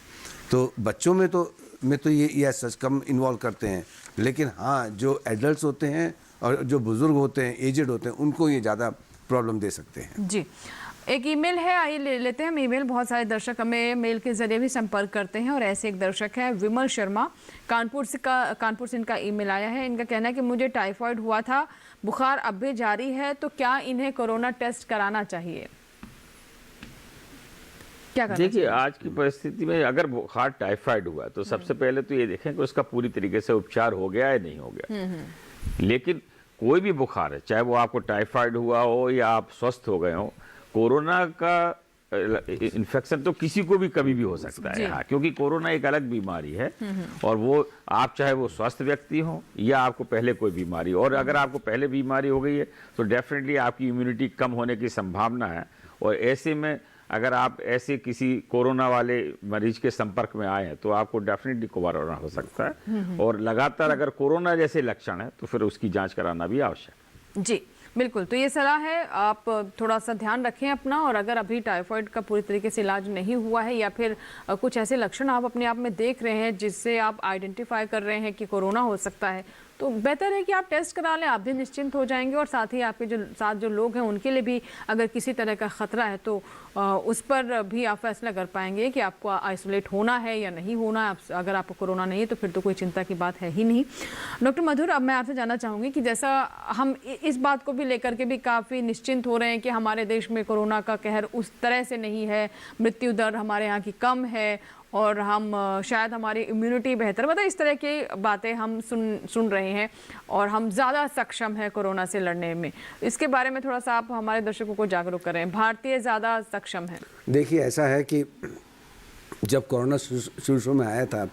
तो बच्चों में तो ये सच कम इन्वॉल्व करते हैं, लेकिन हाँ, जो एडल्ट्स होते हैं और जो बुजुर्ग होते हैं, एजेड होते हैं, उनको ये ज़्यादा प्रॉब्लम दे सकते हैं। जी। एक ईमेल है, आइए ले लेते हैं हम ईमेल। बहुत सारे दर्शक हमें मेल के जरिए भी संपर्क करते हैं और ऐसे एक दर्शक है विमल शर्मा, कानपुर से इनका ईमेल आया है। इनका कहना है कि मुझे टाइफाइड हुआ था, बुखार अब भी जारी है, तो क्या इन्हें कोरोना टेस्ट कराना चाहिए? क्या देखिए, आज की परिस्थिति में अगर बुखार टाइफाइड हुआ तो सबसे पहले तो ये देखें कि उसका पूरी तरीके से उपचार हो गया है नहीं हो गया। लेकिन कोई भी बुखार है, चाहे वो आपको टाइफाइड हुआ हो या आप स्वस्थ हो गए हो, कोरोना का इन्फेक्शन तो किसी को भी कभी भी हो सकता है। हाँ, क्योंकि कोरोना एक अलग बीमारी है और वो आप चाहे वो स्वस्थ व्यक्ति हो या आपको पहले कोई बीमारी, और अगर आपको पहले बीमारी हो गई है तो डेफिनेटली आपकी इम्यूनिटी कम होने की संभावना है। और ऐसे में अगर आप ऐसे किसी कोरोना वाले मरीज के संपर्क में आए हैं तो आपको डेफिनेटली कोरोना हो सकता है। और लगातार अगर कोरोना जैसे लक्षण है तो फिर उसकी जांच कराना भी आवश्यक है। जी बिल्कुल, तो ये सलाह है, आप थोड़ा सा ध्यान रखें अपना। और अगर अभी टाइफाइड का पूरी तरीके से इलाज नहीं हुआ है या फिर कुछ ऐसे लक्षण आप अपने आप में देख रहे हैं जिससे आप आइडेंटिफाई कर रहे हैं कि कोरोना हो सकता है, तो बेहतर है कि आप टेस्ट करा लें, आप भी निश्चिंत हो जाएंगे। और साथ ही आपके जो लोग हैं उनके लिए भी अगर किसी तरह का ख़तरा है तो उस पर भी आप फैसला कर पाएंगे कि आपको आइसोलेट होना है या नहीं होना है। अगर आपको कोरोना नहीं है तो फिर तो कोई चिंता की बात है ही नहीं। डॉक्टर मधुर, अब मैं आपसे जानना चाहूँगी कि जैसा हम इस बात को भी लेकर के भी काफ़ी निश्चिंत हो रहे हैं कि हमारे देश में कोरोना का कहर उस तरह से नहीं है, मृत्यु दर हमारे यहाँ की कम है और हम शायद हमारी इम्यूनिटी बेहतर, मतलब इस तरह की बातें हम सुन रहे हैं और हम ज़्यादा सक्षम हैं कोरोना से लड़ने में। इसके बारे में थोड़ा सा आप हमारे दर्शकों को जागरूक करें, भारतीय ज़्यादा सक्षम है? देखिए, ऐसा है कि जब कोरोना शुरू में आया था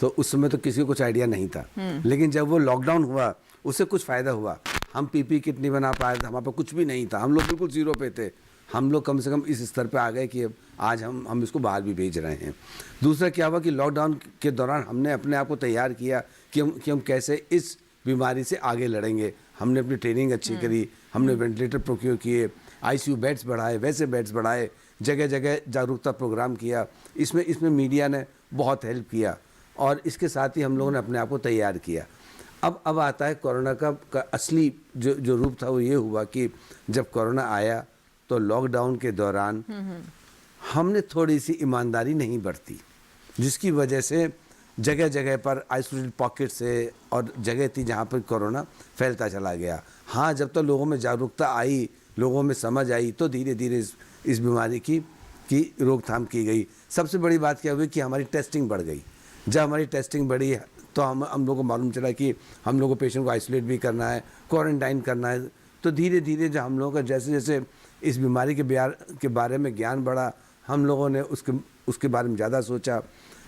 तो उस समय तो किसी को कुछ आइडिया नहीं था, लेकिन जब वो लॉकडाउन हुआ उससे कुछ फ़ायदा हुआ। हम पीपी किट नहीं बना पाए थे, हमारे पास कुछ भी नहीं था, हम लोग बिल्कुल जीरो पे थे। हम लोग कम से कम इस स्तर पे आ गए कि आज हम इसको बाहर भी भेज रहे हैं। दूसरा क्या हुआ कि लॉकडाउन के दौरान हमने अपने आप को तैयार किया कि हम कैसे इस बीमारी से आगे लड़ेंगे। हमने अपनी ट्रेनिंग अच्छी करी, हमने वेंटिलेटर प्रोक्योर किए, आईसीयू बेड्स बढ़ाए, वैसे बेड्स बढ़ाए, जगह जगह जागरूकता प्रोग्राम किया। इसमें मीडिया ने बहुत हेल्प किया और इसके साथ ही हम लोगों ने अपने आप को तैयार किया। अब आता है कोरोना का असली जो रूप था, वो ये हुआ कि जब कोरोना आया तो लॉकडाउन के दौरान हमने थोड़ी सी ईमानदारी नहीं बरती, जिसकी वजह से जगह जगह पर आइसोलेटेड पॉकेट से और जगह थी जहाँ पर कोरोना फैलता चला गया। हाँ, जब तक लोगों में जागरूकता आई, लोगों में समझ आई, तो धीरे धीरे इस बीमारी की रोकथाम की गई। सबसे बड़ी बात क्या हुई कि हमारी टेस्टिंग बढ़ गई। जब हमारी टेस्टिंग बढ़ी तो हम लोगों को मालूम चला कि हम लोगों को पेशेंट को आइसोलेट भी करना है, क्वारंटाइन करना है। तो धीरे धीरे जब हम लोगों का जैसे जैसे इस बीमारी के बारे में ज्ञान बढ़ा, हम लोगों ने उसके बारे में ज़्यादा सोचा,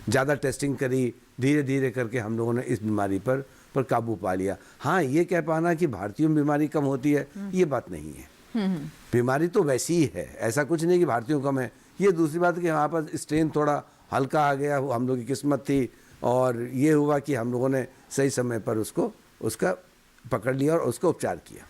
ज़्यादा टेस्टिंग करी, धीरे धीरे करके हम लोगों ने इस बीमारी पर काबू पा लिया। हाँ, ये कह पाना कि भारतीयों में बीमारी कम होती है, ये बात नहीं है। बीमारी तो वैसी ही है, ऐसा कुछ नहीं कि भारतीयों कम है। ये दूसरी बात कि हमारे पास स्ट्रेन थोड़ा हल्का आ गया, वो हम लोगों की किस्मत थी और ये हुआ कि हम लोगों ने सही समय पर उसका पकड़ लिया और उसका उपचार किया।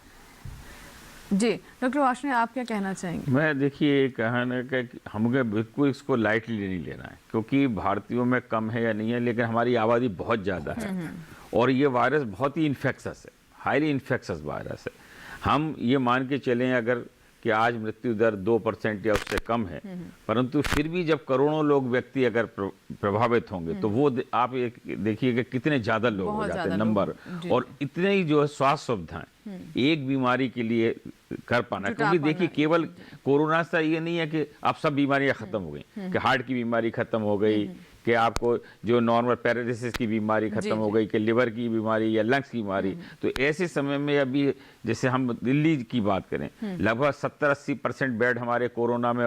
जी डॉक्टर वार्ष्णेय, आप क्या कहना चाहेंगे? मैं देखिए कहना कि हमें बिल्कुल इसको लाइटली नहीं लेना है, क्योंकि भारतीयों में कम है या नहीं है, लेकिन हमारी आबादी बहुत ज़्यादा है और ये वायरस बहुत ही इन्फेक्शस है, हाईली इन्फेक्शस वायरस है। हम ये मान के चलें अगर कि आज मृत्यु दर 2% या उससे कम है, परंतु फिर भी जब करोड़ों लोग व्यक्ति अगर प्रभावित होंगे तो वो आप एक देखिए कि कितने ज़्यादा लोग हो जाते हैं नंबर, और इतने ही जो है स्वास्थ्य सुविधाएं एक बीमारी के लिए कर पाना। क्योंकि देखिए केवल कोरोना से ये नहीं है कि अब सब बीमारियां खत्म हो गई, कि हार्ट की बीमारी खत्म हो गई, कि आपको जो नॉर्मल पैरालिसिस की बीमारी खत्म हो गई, कि लिवर की बीमारी या लंग्स की बीमारी। तो ऐसे समय में अभी जैसे हम दिल्ली की बात करें, लगभग 70-80% बेड हमारे कोरोना में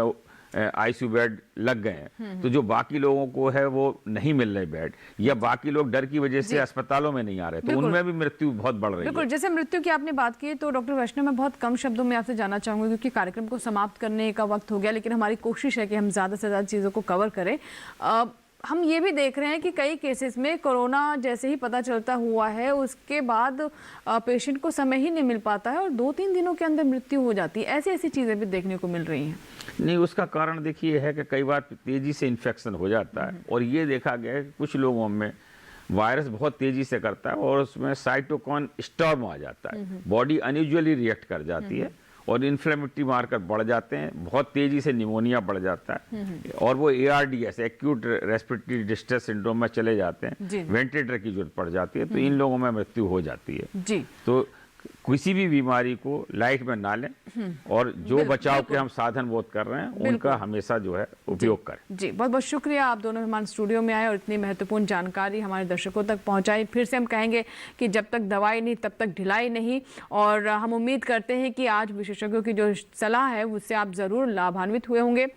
आईसीयू बेड लग गए हैं। तो जो बाकी लोगों को है वो नहीं मिल रहे बेड, या बाकी लोग डर की वजह से अस्पतालों में नहीं आ रहे, तो उनमें भी मृत्यु बहुत बढ़ रही है। बिल्कुल, जैसे मृत्यु की आपने बात की तो डॉक्टर वैष्णव, मैं बहुत कम शब्दों में आपसे जानना चाहूंगी क्योंकि कार्यक्रम को समाप्त करने का वक्त हो गया, लेकिन हमारी कोशिश है कि हम ज़्यादा से ज़्यादा चीज़ों को कवर करें। हम ये भी देख रहे हैं कि कई केसेस में कोरोना जैसे ही पता चलता हुआ है उसके बाद पेशेंट को समय ही नहीं मिल पाता है और 2-3 दिनों के अंदर मृत्यु हो जाती है। ऐसी चीज़ें भी देखने को मिल रही हैं। नहीं, उसका कारण देखिए है कि कई बार तेजी से इन्फेक्शन हो जाता है और ये देखा गया है कि कुछ लोगों में वायरस बहुत तेजी से करता है और उसमें साइटोकाइन स्टॉर्म आ जाता है, बॉडी अनयूजुअली रिएक्ट कर जाती है और इन्फ्लेमेटरी मार्कर बढ़ जाते हैं, बहुत तेजी से निमोनिया बढ़ जाता है और वो ARDS acute respiratory distress syndrome में चले जाते हैं, वेंटिलेटर की जरूरत पड़ जाती है, तो इन लोगों में मृत्यु हो जाती है। जी। तो किसी भी बीमारी को लाइट में ना लें और जो बचाव के हम साधन बोध कर रहे हैं उनका हमेशा जो है उपयोग करें। जी, बहुत बहुत शुक्रिया, आप दोनों मेहमान स्टूडियो में आए और इतनी महत्वपूर्ण जानकारी हमारे दर्शकों तक पहुंचाई। फिर से हम कहेंगे कि जब तक दवाई नहीं तब तक ढिलाई नहीं, और हम उम्मीद करते हैं कि आज विशेषज्ञों की जो सलाह है उससे आप ज़रूर लाभान्वित हुए होंगे।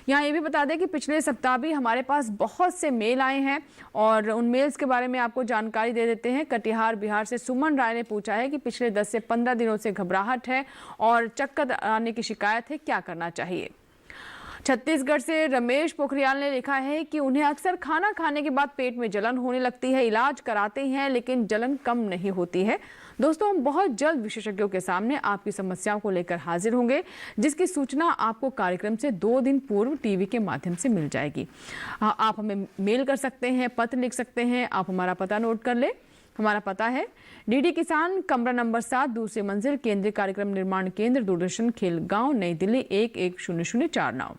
यहाँ ये भी बता दें कि पिछले सप्ताह भी हमारे पास बहुत से मेल आए हैं और उन मेल्स के बारे में आपको जानकारी दे देते हैं। कटिहार बिहार से सुमन राय ने पूछा है कि पिछले 10 से 15 दिनों से घबराहट है और चक्कर आने की शिकायत है, क्या करना चाहिए। छत्तीसगढ़ से रमेश पोखरियाल ने लिखा है कि उन्हें अक्सर खाना खाने के बाद पेट में जलन होने लगती है, इलाज कराते हैं लेकिन जलन कम नहीं होती है। दोस्तों, हम बहुत जल्द विशेषज्ञों के सामने आपकी समस्याओं को लेकर हाजिर होंगे, जिसकी सूचना आपको कार्यक्रम से 2 दिन पूर्व टीवी के माध्यम से मिल जाएगी। आप हमें मेल कर सकते हैं, पत्र लिख सकते हैं। आप हमारा पता नोट कर ले। हमारा पता है DD किसान, कमरा नंबर 7, दूसरी मंजिल, केंद्रीय कार्यक्रम निर्माण केंद्र, दूरदर्शन, खेलगांव, नई दिल्ली 110049।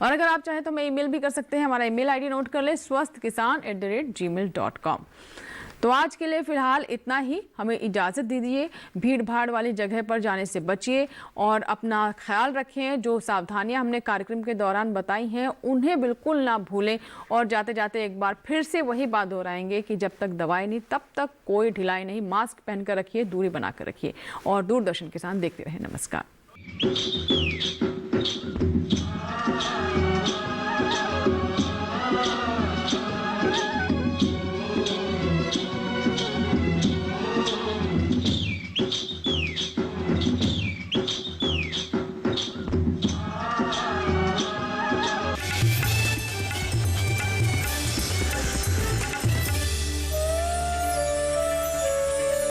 और अगर आप चाहें तो मैं ईमेल भी कर सकते हैं। हमारा ईमेल ID नोट कर ले, swasthkisan@gmail.com। तो आज के लिए फिलहाल इतना ही। हमें इजाज़त दीजिए। भीड़ भाड़ वाली जगह पर जाने से बचिए और अपना ख्याल रखें। जो सावधानियां हमने कार्यक्रम के दौरान बताई हैं उन्हें बिल्कुल ना भूलें। और जाते जाते एक बार फिर से वही बात दोहराएंगे कि जब तक दवाई नहीं तब तक कोई ढिलाई नहीं। मास्क पहनकर रखिए, दूरी बनाकर रखिए और दूरदर्शन किसान देखते रहें। नमस्कार।